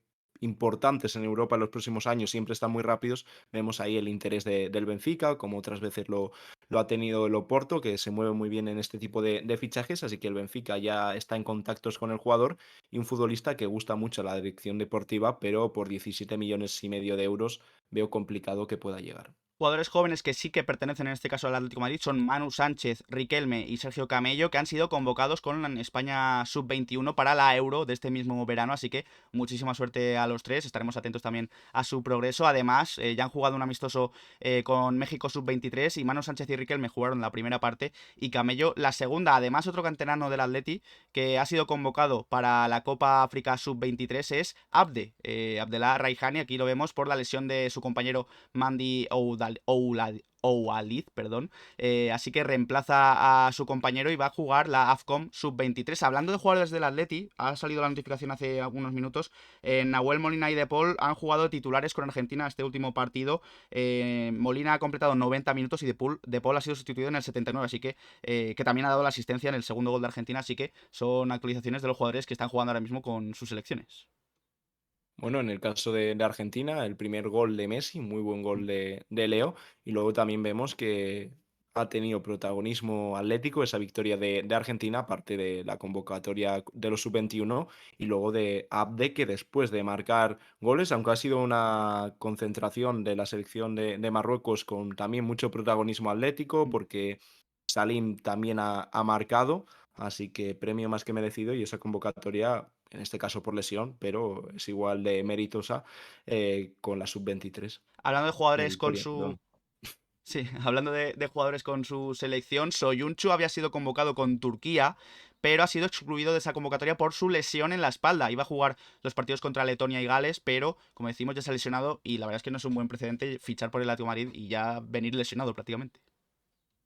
[SPEAKER 2] importantes en Europa en los próximos años, siempre están muy rápidos. Vemos ahí el interés del Benfica, como otras veces lo ha tenido el Oporto, que se mueve muy bien en este tipo de fichajes, así que el Benfica ya está en contactos con el jugador y un futbolista que gusta mucho la dirección deportiva, pero por 17 millones y medio de euros veo complicado que pueda llegar.
[SPEAKER 1] Jugadores jóvenes que sí que pertenecen en este caso al Atlético de Madrid son Manu Sánchez, Riquelme y Sergio Camello, que han sido convocados con España Sub-21 para la Euro de este mismo verano, así que muchísima suerte a los tres, estaremos atentos también a su progreso. Además, ya han jugado un amistoso con México Sub-23 y Manu Sánchez y Riquelme jugaron la primera parte y Camello la segunda. Además, otro canterano del Atleti que ha sido convocado para la Copa África Sub-23 es Abde, Abdellah Raihani, aquí lo vemos por la lesión de su compañero Mandy Oualid, perdón. Así que reemplaza a su compañero y va a jugar la AFCOM Sub-23. Hablando de jugadores del Atleti, ha salido la notificación hace algunos minutos. Nahuel Molina y De Paul han jugado titulares con Argentina este último partido. Molina ha completado 90 minutos y De Paul ha sido sustituido en el 79, así que también ha dado la asistencia en el segundo gol de Argentina. Así que son actualizaciones de los jugadores que están jugando ahora mismo con sus selecciones.
[SPEAKER 2] Bueno, en el caso de Argentina, el primer gol de Messi, muy buen gol de Leo, y luego también vemos que ha tenido protagonismo atlético esa victoria de Argentina, aparte de la convocatoria de los sub-21 y luego de Abde, que después de marcar goles, aunque ha sido una concentración de la selección de Marruecos con también mucho protagonismo atlético, porque Salim también ha marcado, así que premio más que merecido y esa convocatoria, en este caso por lesión, pero es igual de meritosa con la sub-23,
[SPEAKER 1] Hablando de jugadores con
[SPEAKER 2] meritoria,
[SPEAKER 1] su
[SPEAKER 2] perdón.
[SPEAKER 1] Sí, hablando de jugadores con su selección, Soyuncu había sido convocado con Turquía, pero ha sido excluido de esa convocatoria por su lesión en la espalda. Iba a jugar los partidos contra Letonia y Gales, pero como decimos ya se ha lesionado y la verdad es que no es un buen precedente fichar por el Atlético de Madrid y ya venir lesionado prácticamente.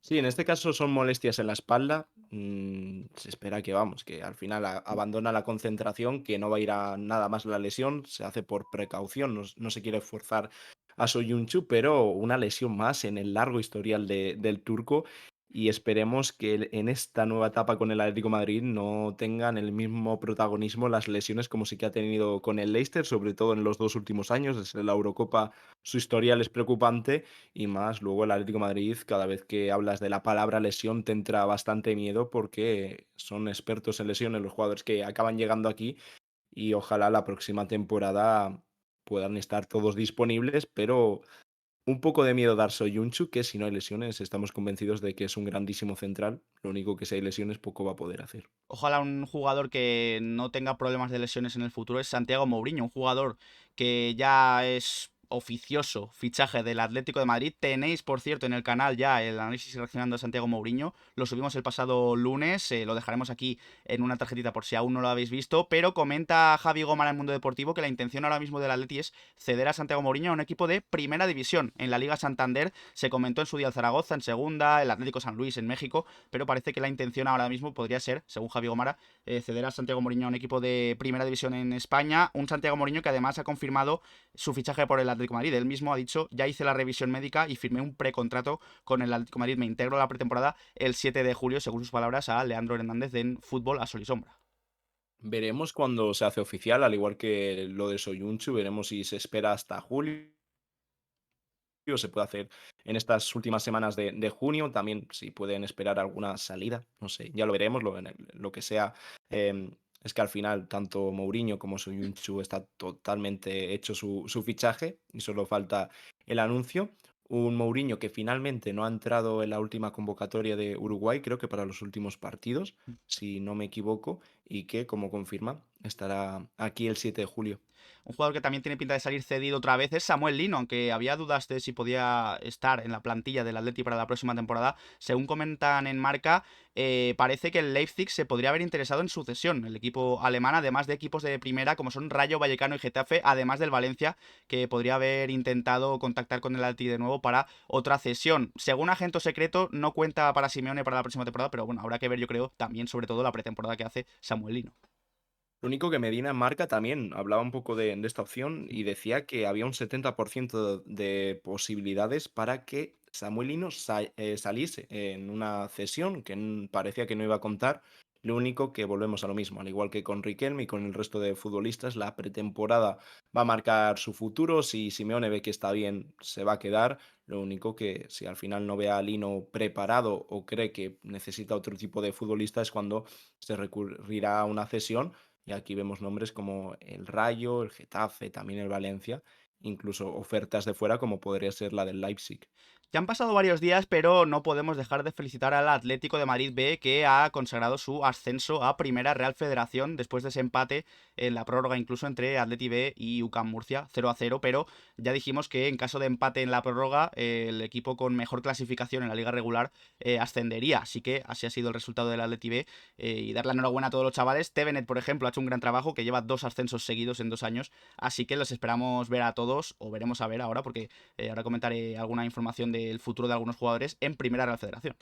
[SPEAKER 2] Sí, en este caso son molestias en la espalda. Se espera que, vamos, que al final abandona la concentración, que no va a ir a nada más la lesión, se hace por precaución, no se quiere forzar a Soyuncu, pero una lesión más en el largo historial del turco y esperemos que en esta nueva etapa con el Atlético de Madrid no tengan el mismo protagonismo las lesiones como sí que ha tenido con el Leicester, sobre todo en los dos últimos años, desde la Eurocopa su historial es preocupante y más luego el Atlético de Madrid, cada vez que hablas de la palabra lesión te entra bastante miedo porque son expertos en lesiones los jugadores que acaban llegando aquí y ojalá la próxima temporada puedan estar todos disponibles, pero un poco de miedo dar Soyuncu, que si no hay lesiones estamos convencidos de que es un grandísimo central, lo único que si hay lesiones poco va a poder hacer.
[SPEAKER 1] Ojalá un jugador que no tenga problemas de lesiones en el futuro es Santiago Mourinho, un jugador que ya es oficioso fichaje del Atlético de Madrid. Tenéis, por cierto, en el canal ya el análisis reaccionando a Santiago Mourinho. Lo subimos el pasado lunes, lo dejaremos aquí en una tarjetita por si aún no lo habéis visto. Pero comenta Javi Gómez en Mundo Deportivo que la intención ahora mismo del Atleti es ceder a Santiago Mourinho a un equipo de primera división. En la Liga Santander se comentó en su día el Zaragoza en segunda, el Atlético San Luis en México, pero parece que la intención ahora mismo podría ser, según Javi Gomara, ceder a Santiago Mourinho a un equipo de primera división en España. Un Santiago Mourinho que además ha confirmado su fichaje por el Atlético de Madrid. Él mismo ha dicho, ya hice la revisión médica y firmé un precontrato con el Atlético de Madrid. Me integro a la pretemporada el 7 de julio, según sus palabras, a Leandro Hernández en Fútbol a Sol y Sombra.
[SPEAKER 2] Veremos cuando se hace oficial, al igual que lo de Soyuncu, veremos si se espera hasta julio se puede hacer en estas últimas semanas de junio. También si pueden esperar alguna salida, no sé, ya lo veremos, lo que sea. Es que al final tanto Mourinho como Soyuncu está totalmente hecho su fichaje y solo falta el anuncio. Un Mourinho que finalmente no ha entrado en la última convocatoria de Uruguay, creo que para los últimos partidos, si no me equivoco, y que, como confirma, estará aquí el 7 de julio.
[SPEAKER 1] Un jugador que también tiene pinta de salir cedido otra vez es Samuel Lino, aunque había dudas de si podía estar en la plantilla del Atleti para la próxima temporada. Según comentan en Marca, parece que el Leipzig se podría haber interesado en su cesión. El equipo alemán, además de equipos de primera como son Rayo Vallecano y Getafe, además del Valencia, que podría haber intentado contactar con el Atleti de nuevo para otra cesión. Según agente secreto, no cuenta para Simeone para la próxima temporada, pero bueno, habrá que ver, yo creo, también sobre todo la pretemporada que hace Samuel Lino.
[SPEAKER 2] Lo único que Medina en Marca también hablaba un poco de esta opción y decía que había un 70% de posibilidades para que Samuel Lino saliese en una cesión que parecía que no iba a contar. Lo único que volvemos a lo mismo, al igual que con Riquelme y con el resto de futbolistas, la pretemporada va a marcar su futuro. Si Simeone ve que está bien, se va a quedar. Lo único que si al final no ve a Lino preparado o cree que necesita otro tipo de futbolista es cuando se recurrirá a una cesión y aquí vemos nombres como el Rayo, el Getafe, también el Valencia. incluso ofertas de fuera como podría ser la del Leipzig.
[SPEAKER 1] Ya han pasado varios días, pero no podemos dejar de felicitar al Atlético de Madrid B, que ha consagrado su ascenso a Primera Real Federación después de ese empate en la prórroga incluso entre Atleti B y UCAM Murcia 0-0, pero ya dijimos que en caso de empate en la prórroga el equipo con mejor clasificación en la liga regular ascendería, así que así ha sido el resultado del Atleti B y dar la enhorabuena a todos los chavales. Tevenet, por ejemplo, ha hecho un gran trabajo, que lleva 2 ascensos seguidos en 2 años, así que los esperamos ver a todos, o veremos a ver ahora, porque ahora comentaré alguna información del futuro de algunos jugadores en Primera Real Federación.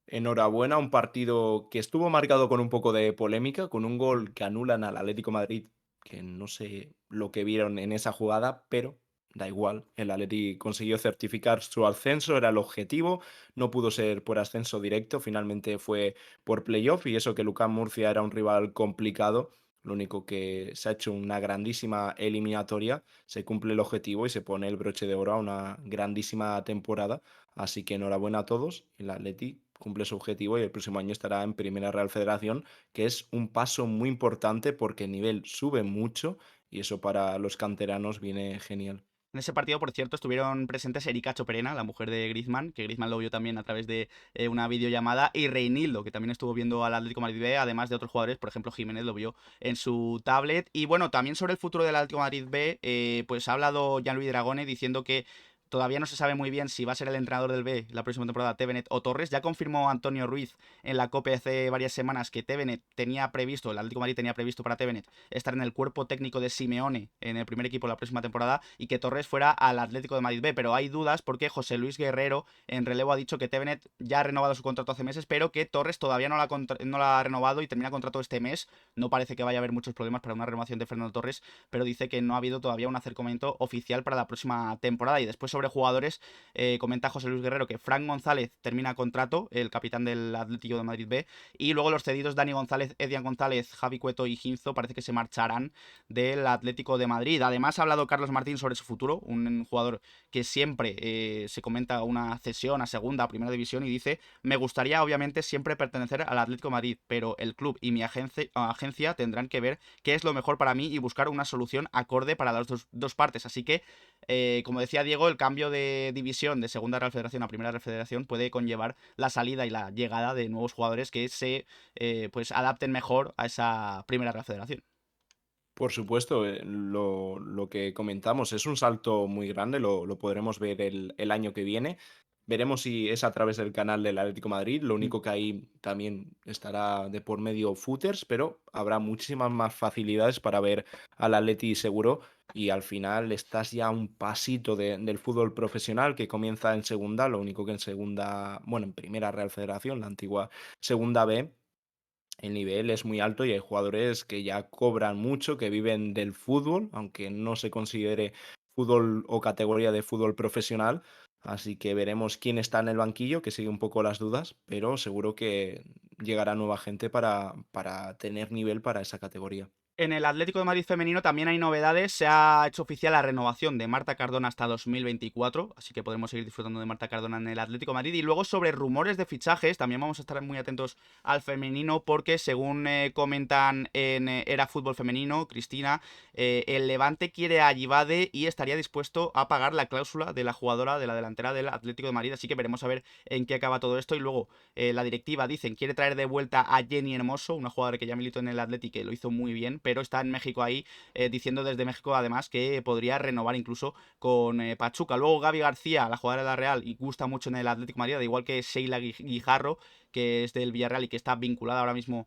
[SPEAKER 2] Enhorabuena, un partido que estuvo marcado con un poco de polémica, con un gol que anulan al Atlético de Madrid, que no sé lo que vieron en esa jugada, pero da igual, el Atleti consiguió certificar su ascenso, era el objetivo, no pudo ser por ascenso directo, finalmente fue por playoff y eso que Lucán Murcia era un rival complicado, lo único que se ha hecho una grandísima eliminatoria, se cumple el objetivo y se pone el broche de oro a una grandísima temporada. Así que enhorabuena a todos. El Atleti cumple su objetivo y el próximo año estará en Primera Real Federación, que es un paso muy importante porque el nivel sube mucho y eso para los canteranos viene genial.
[SPEAKER 1] En ese partido, por cierto, estuvieron presentes Erika Choperena, la mujer de Griezmann, que Griezmann lo vio también a través de una videollamada, y Reinildo, que también estuvo viendo al Atlético de Madrid B, además de otros jugadores, por ejemplo, Jiménez lo vio en su tablet. Y bueno, también sobre el futuro del Atlético de Madrid B, pues ha hablado Gianluigi Dragone diciendo que todavía no se sabe muy bien si va a ser el entrenador del B la próxima temporada Tévenet o Torres. Ya confirmó Antonio Ruiz en la COPE hace varias semanas que Tévenet tenía previsto, el Atlético de Madrid tenía previsto para Tévenet estar en el cuerpo técnico de Simeone en el primer equipo la próxima temporada y que Torres fuera al Atlético de Madrid B, pero hay dudas porque José Luis Guerrero en relevo ha dicho que Tévenet ya ha renovado su contrato hace meses, pero que Torres todavía no la ha renovado y termina contrato este mes. No parece que vaya a haber muchos problemas para una renovación de Fernando Torres, pero dice que no ha habido todavía un acercamiento oficial para la próxima temporada. Y después sobre jugadores, comenta José Luis Guerrero que Frank González termina contrato, el capitán del Atlético de Madrid B, y luego los cedidos Dani González, Edian González, Javi Cueto y Ginzo parece que se marcharán del Atlético de Madrid. Además ha hablado Carlos Martín sobre su futuro, un jugador que siempre se comenta una cesión a segunda, a primera división, y dice: me gustaría obviamente siempre pertenecer al Atlético de Madrid, pero el club y mi agencia tendrán que ver qué es lo mejor para mí y buscar una solución acorde para las dos partes. Así que, como decía Diego, el cambio de división de segunda Real Federación a primera Real Federación puede conllevar la salida y la llegada de nuevos jugadores que se pues adapten mejor a esa primera Real Federación.
[SPEAKER 2] Por supuesto, lo que comentamos es un salto muy grande, lo podremos ver el año que viene. Veremos si es a través del canal del Atlético de Madrid. Lo
[SPEAKER 1] Mm.
[SPEAKER 2] único que ahí también estará de por medio footers, pero habrá muchísimas más facilidades para ver al Atleti seguro. Y al final estás ya a un pasito del fútbol profesional que comienza en segunda. Lo único que en segunda, bueno, en primera Real Federación, la antigua segunda B, el nivel es muy alto y hay jugadores que ya cobran mucho, que viven del fútbol, aunque no se considere fútbol o categoría de fútbol profesional. Así que veremos quién está en el banquillo, que sigue un poco las dudas, pero seguro que llegará nueva gente para tener nivel para esa categoría.
[SPEAKER 1] En el Atlético de Madrid femenino también hay novedades. Se ha hecho oficial la renovación de Marta Cardona hasta 2024, así que podremos seguir disfrutando de Marta Cardona en el Atlético de Madrid. Y luego sobre rumores de fichajes, también vamos a estar muy atentos al femenino porque según comentan en Era Fútbol Femenino, Cristina, el Levante quiere a Yivade y estaría dispuesto a pagar la cláusula de la jugadora de la delantera del Atlético de Madrid, así que veremos a ver en qué acaba todo esto. Y luego la directiva, dicen, quiere traer de vuelta a Jenny Hermoso, una jugadora que ya militó en el Atlético que lo hizo muy bien, pero está en México ahí, diciendo desde México además que podría renovar incluso con Pachuca. Luego Gaby García, la jugadora de la Real, y gusta mucho en el Atlético de Madrid, igual que Sheila Guijarro, que es del Villarreal y que está vinculada ahora mismo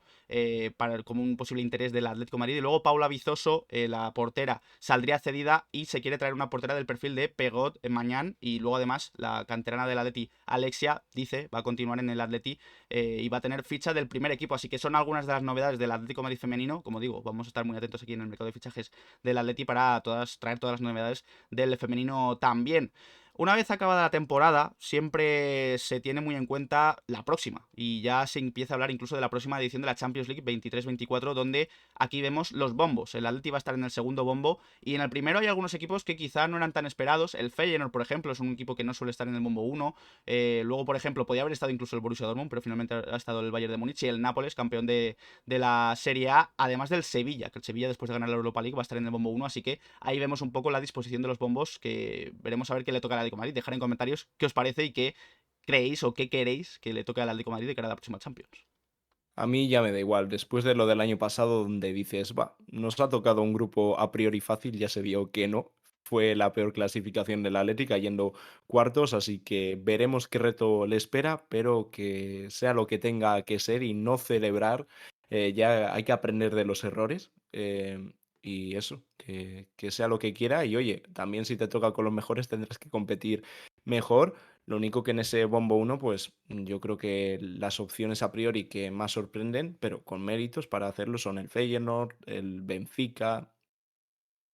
[SPEAKER 1] como un posible interés del Atlético de Madrid. Y luego Paula Vizoso, la portera, saldría cedida y se quiere traer una portera del perfil de Pegot Mañán. Y luego además la canterana del Atleti, Alexia, dice, va a continuar en el Atleti y va a tener ficha del primer equipo. Así que son algunas de las novedades del Atlético de Madrid femenino. Como digo, vamos a estar muy atentos aquí en el mercado de fichajes del Atleti para traer todas las novedades del femenino también. Una vez acabada la temporada, siempre se tiene muy en cuenta la próxima. Y ya se empieza a hablar incluso de la próxima edición de la Champions League 23-24, donde aquí vemos los bombos. El Atleti va a estar en el segundo bombo. Y en el primero hay algunos equipos que quizá no eran tan esperados. El Feyenoord, por ejemplo, es un equipo que no suele estar en el bombo uno. Luego, por ejemplo, podía haber estado incluso el Borussia Dortmund, pero finalmente ha estado el Bayern de Múnich y el Nápoles, campeón de la Serie A, además del Sevilla, que el Sevilla después de ganar la Europa League va a estar en el bombo uno. Así que ahí vemos un poco la disposición de los bombos, que veremos a ver qué le toca al Atlético de Madrid. Dejar en comentarios qué os parece y qué creéis o qué queréis que le toque al Atlético de Madrid de cara a la próxima Champions.
[SPEAKER 2] A mí ya me da igual, después de lo del año pasado donde dices, va, nos ha tocado un grupo a priori fácil, ya se vio que no. Fue la peor clasificación del Atlético, yendo cuartos, así que veremos qué reto le espera, pero que sea lo que tenga que ser y no celebrar. Ya hay que aprender de los errores y eso, que sea lo que quiera. Y oye, también si te toca con los mejores tendrás que competir mejor. Lo único que en ese bombo uno, pues yo creo que las opciones a priori que más sorprenden, pero con méritos para hacerlo, son el Feyenoord, el Benfica.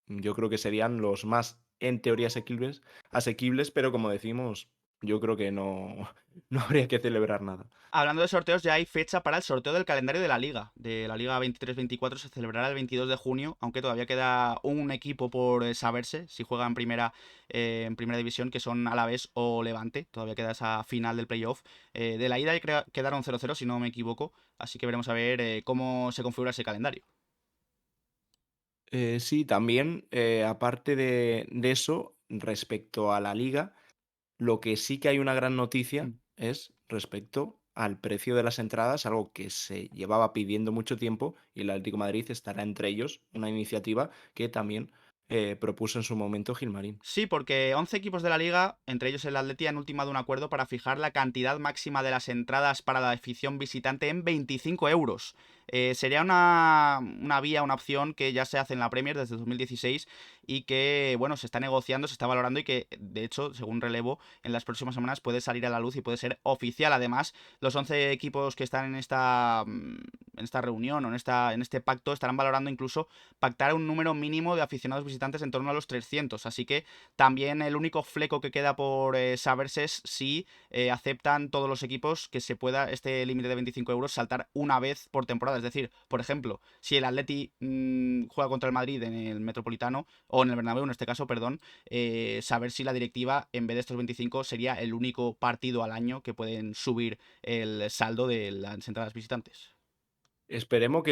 [SPEAKER 2] Yo creo que serían los más, en teoría, asequibles, pero como decimos, yo creo que no, no habría que celebrar nada.
[SPEAKER 1] Hablando de sorteos, ya hay fecha para el sorteo del calendario de la Liga. De la Liga 23-24 se celebrará el 22 de junio, aunque todavía queda un equipo por saberse si juega en primera división, que son Alavés o Levante. Todavía queda esa final del playoff. De la ida quedaron 0-0, si no me equivoco, así que veremos a ver cómo se configura ese calendario.
[SPEAKER 2] Sí, también, aparte de eso, respecto a la liga, lo que sí que hay una gran noticia
[SPEAKER 1] Mm.
[SPEAKER 2] es respecto al precio de las entradas, algo que se llevaba pidiendo mucho tiempo y el Atlético de Madrid estará entre ellos, una iniciativa que también propuso en su momento Gilmarín.
[SPEAKER 1] Sí, porque 11 equipos de la liga, entre ellos el Atleti, han ultimado un acuerdo para fijar la cantidad máxima de las entradas para la afición visitante en 25 euros. Sería una vía, una opción que ya se hace en la Premier desde 2016 y que, bueno, se está negociando, se está valorando y que, de hecho, según relevo, en las próximas semanas puede salir a la luz y puede ser oficial. Además, los 11 equipos que están en esta reunión o en este pacto estarán valorando incluso pactar un número mínimo de aficionados visitantes en torno a los 300. Así que también el único fleco que queda por saberse es si aceptan todos los equipos que se pueda este límite de 25 euros saltar una vez por temporada. Es decir, por ejemplo, si el Atleti juega contra el Madrid en el Metropolitano o en el Bernabéu en este caso, perdón, saber si la directiva en vez de estos 25 sería el único partido al año que pueden subir el saldo de las entradas visitantes.
[SPEAKER 2] Esperemos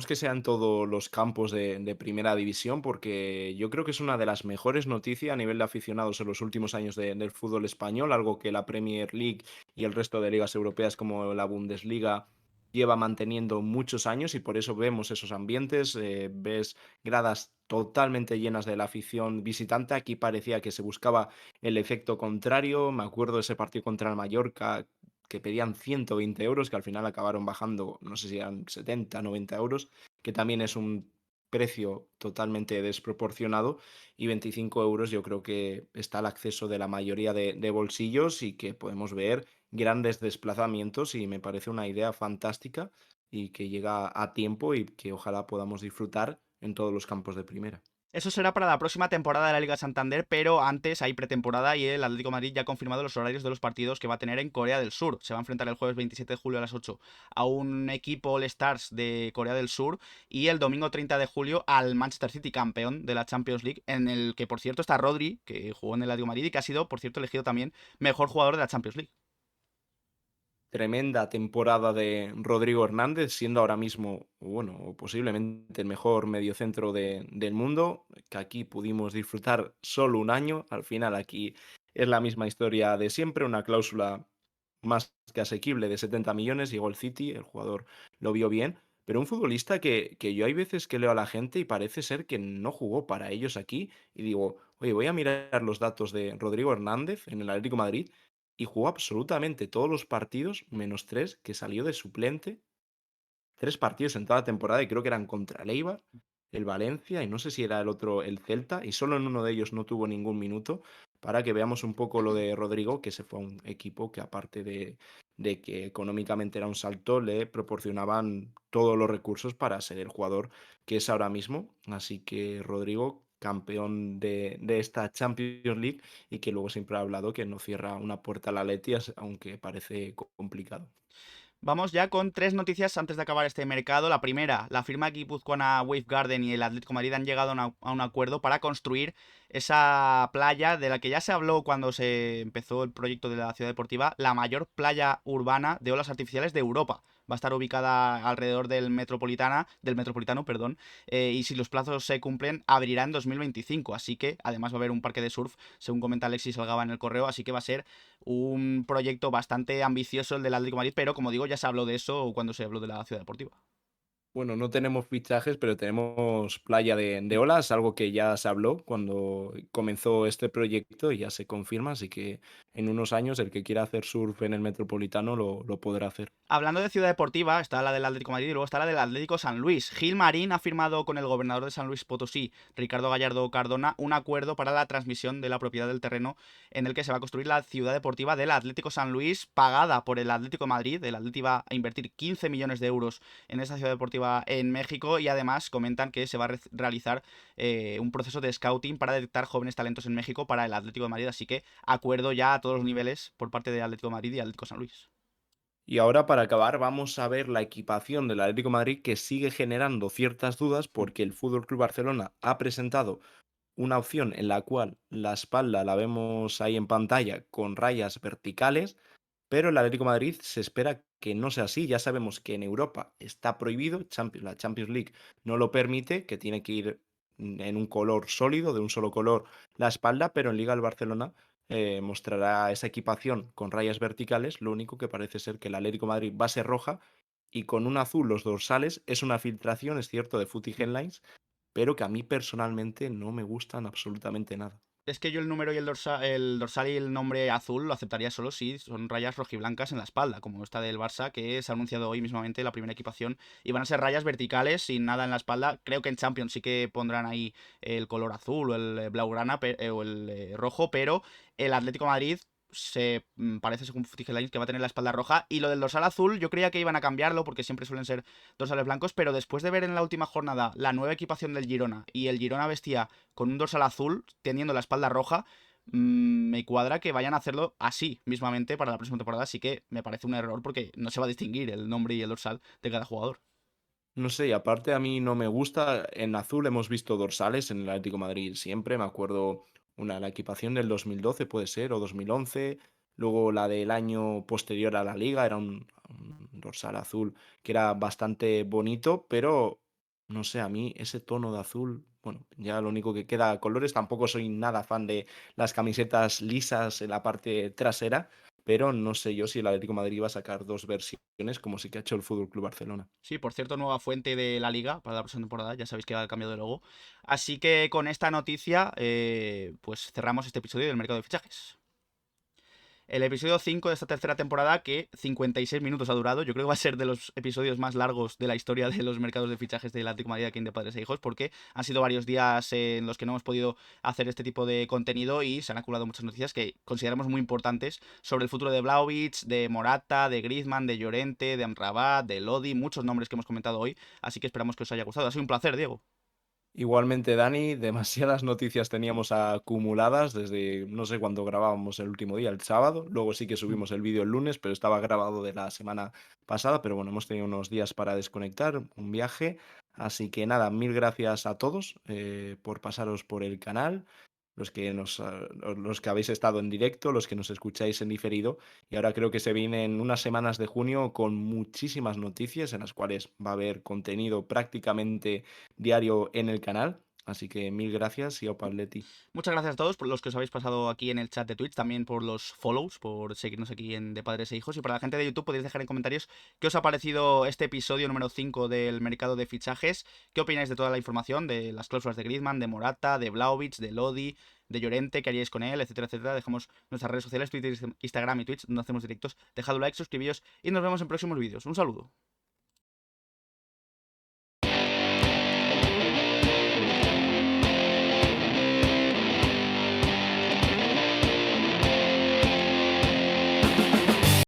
[SPEAKER 2] que sean todos los campos de primera división, porque yo creo que es una de las mejores noticias a nivel de aficionados en los últimos años del fútbol español, algo que la Premier League y el resto de ligas europeas como la Bundesliga lleva manteniendo muchos años y por eso vemos esos ambientes, ves gradas totalmente llenas de la afición visitante. Aquí parecía que se buscaba el efecto contrario. Me acuerdo de ese partido contra el Mallorca que pedían 120 euros, que al final acabaron bajando, no sé si eran 70, 90 euros, que también es un precio totalmente desproporcionado, y 25 euros yo creo que está al acceso de la mayoría de bolsillos y que podemos ver grandes desplazamientos y me parece una idea fantástica y que llega a tiempo y que ojalá podamos disfrutar en todos los campos de primera.
[SPEAKER 1] Eso será para la próxima temporada de la Liga Santander, pero antes hay pretemporada y el Atlético de Madrid ya ha confirmado los horarios de los partidos que va a tener en Corea del Sur. Se va a enfrentar el jueves 27 de julio a las 8 a un equipo All Stars de Corea del Sur y el domingo 30 de julio al Manchester City, campeón de la Champions League, en el que por cierto está Rodri, que jugó en el Atlético de Madrid y que ha sido, por cierto, elegido también mejor jugador de la Champions League.
[SPEAKER 2] Tremenda temporada de Rodrigo Hernández, siendo ahora mismo, bueno, o posiblemente el mejor mediocentro del mundo, que aquí pudimos disfrutar solo un año. Al final aquí es la misma historia de siempre, una cláusula más que asequible de 70 millones, llegó el City, el jugador lo vio bien, pero un futbolista que yo hay veces que leo a la gente y parece ser que no jugó para ellos aquí, y digo, oye, voy a mirar los datos de Rodrigo Hernández en el Atlético de Madrid y jugó absolutamente todos los partidos, menos 3 que salió de suplente. 3 partidos en toda la temporada y creo que eran contra el Eibar, el Valencia y no sé si era el otro, el Celta, y solo en uno de ellos no tuvo ningún minuto, para que veamos un poco lo de Rodrigo, que se fue a un equipo que aparte de que económicamente era un salto, le proporcionaban todos los recursos para ser el jugador que es ahora mismo. Así que Rodrigo, campeón de esta Champions League y que luego siempre ha hablado que no cierra una puerta al Atleti, aunque parece complicado.
[SPEAKER 1] Vamos ya con tres noticias antes de acabar este mercado. La primera, la firma guipuzcoana Wave Garden y el Atlético de Madrid han llegado a un acuerdo para construir esa playa de la que ya se habló cuando se empezó el proyecto de la ciudad deportiva, la mayor playa urbana de olas artificiales de Europa. Va a estar ubicada alrededor del Metropolitano, perdón, y si los plazos se cumplen, abrirá en 2025. Así que además va a haber un parque de surf, según comenta Alexis Salgaba en el correo, así que va a ser un proyecto bastante ambicioso el del Atlético de Madrid, pero como digo, ya se habló de eso cuando se habló de la ciudad deportiva.
[SPEAKER 2] Bueno, no tenemos fichajes, pero tenemos playa de olas, algo que ya se habló cuando comenzó este proyecto y ya se confirma, así que en unos años el que quiera hacer surf en el Metropolitano lo podrá hacer.
[SPEAKER 1] Hablando de ciudad deportiva, está la del Atlético de Madrid y luego está la del Atlético San Luis. Gil Marín ha firmado con el gobernador de San Luis Potosí, Ricardo Gallardo Cardona, un acuerdo para la transmisión de la propiedad del terreno en el que se va a construir la ciudad deportiva del Atlético San Luis, pagada por el Atlético de Madrid. El Atlético va a invertir 15 millones de euros en esa ciudad deportiva en México y además comentan que se va a realizar un proceso de scouting para detectar jóvenes talentos en México para el Atlético de Madrid. Así que acuerdo ya a todos los niveles por parte del Atlético de Madrid y Atlético San Luis.
[SPEAKER 2] Y ahora, para acabar, vamos a ver la equipación del Atlético de Madrid, que sigue generando ciertas dudas porque el Fútbol Club Barcelona ha presentado una opción en la cual la espalda la vemos ahí en pantalla con rayas verticales, pero el Atlético de Madrid se espera que no sea así. Ya sabemos que en Europa está prohibido, la Champions League no lo permite, que tiene que ir en un color sólido, de un solo color la espalda, pero en Liga del Barcelona mostrará esa equipación con rayas verticales. Lo único que parece ser que el Atlético de Madrid va a ser roja y con un azul los dorsales. Es una filtración, es cierto, de Footy Headlines, pero que a mí personalmente no me gustan absolutamente nada.
[SPEAKER 1] Es que yo el número y el dorsal y el nombre azul lo aceptaría solo si son rayas rojiblancas en la espalda, como esta del Barça, que se ha anunciado hoy mismamente la primera equipación, y van a ser rayas verticales sin nada en la espalda. Creo que en Champions sí que pondrán ahí el color azul o el blaugrana o el rojo, pero el Atlético de Madrid parece, según Footy Headlines, que va a tener la espalda roja. Y lo del dorsal azul, yo creía que iban a cambiarlo porque siempre suelen ser dorsales blancos, pero después de ver en la última jornada la nueva equipación del Girona y el Girona vestía con un dorsal azul, teniendo la espalda roja, me cuadra que vayan a hacerlo así mismamente para la próxima temporada, así que me parece un error porque no se va a distinguir el nombre y el dorsal de cada jugador.
[SPEAKER 2] No sé, y aparte a mí no me gusta. En azul hemos visto dorsales en el Atlético de Madrid siempre. Me acuerdo la equipación del 2012 puede ser, o 2011. Luego la del año posterior a la liga era un dorsal azul que era bastante bonito, pero no sé, a mí ese tono de azul, bueno, ya lo único que queda colores. Tampoco soy nada fan de las camisetas lisas en la parte trasera, pero no sé yo si el Atlético de Madrid va a sacar dos versiones como sí que ha hecho el Fútbol Club Barcelona.
[SPEAKER 1] Sí, por cierto, nueva fuente de la liga para la próxima temporada. Ya sabéis que ha cambiado de logo. Así que con esta noticia, pues cerramos este episodio del mercado de fichajes. El episodio 5 de esta tercera temporada, que 56 minutos ha durado. Yo creo que va a ser de los episodios más largos de la historia de los mercados de fichajes del Atlético de Madrid aquí en De Padres e Hijos, porque han sido varios días en los que no hemos podido hacer este tipo de contenido y se han acumulado muchas noticias que consideramos muy importantes sobre el futuro de Vlahovic, de Morata, de Griezmann, de Llorente, de Amrabat, de Lodi, muchos nombres que hemos comentado hoy. Así que esperamos que os haya gustado. Ha sido un placer, Diego.
[SPEAKER 2] Igualmente, Dani, demasiadas noticias teníamos acumuladas desde no sé cuándo grabábamos el último día, el sábado. Luego sí que subimos el vídeo el lunes, pero estaba grabado de la semana pasada. Pero bueno, hemos tenido unos días para desconectar, un viaje. Así que nada, mil gracias a todos por pasaros por el canal, los que habéis estado en directo, los que nos escucháis en diferido. Y ahora creo que se vienen unas semanas de junio con muchísimas noticias en las cuales va a haber contenido prácticamente diario en el canal. Así que mil gracias y opa Atleti.
[SPEAKER 1] Muchas gracias a todos por los que os habéis pasado aquí en el chat de Twitch, también por los follows, por seguirnos aquí en De Padres e Hijos. Y para la gente de YouTube podéis dejar en comentarios qué os ha parecido este episodio número 5 del mercado de fichajes, qué opináis de toda la información, de las cláusulas de Griezmann, de Morata, de Vlahovic, de Lodi, de Llorente, qué haríais con él, etcétera, etcétera. Dejamos nuestras redes sociales, Twitter, Instagram y Twitch, donde hacemos directos. Dejad un like, suscribíos y nos vemos en próximos vídeos. Un saludo.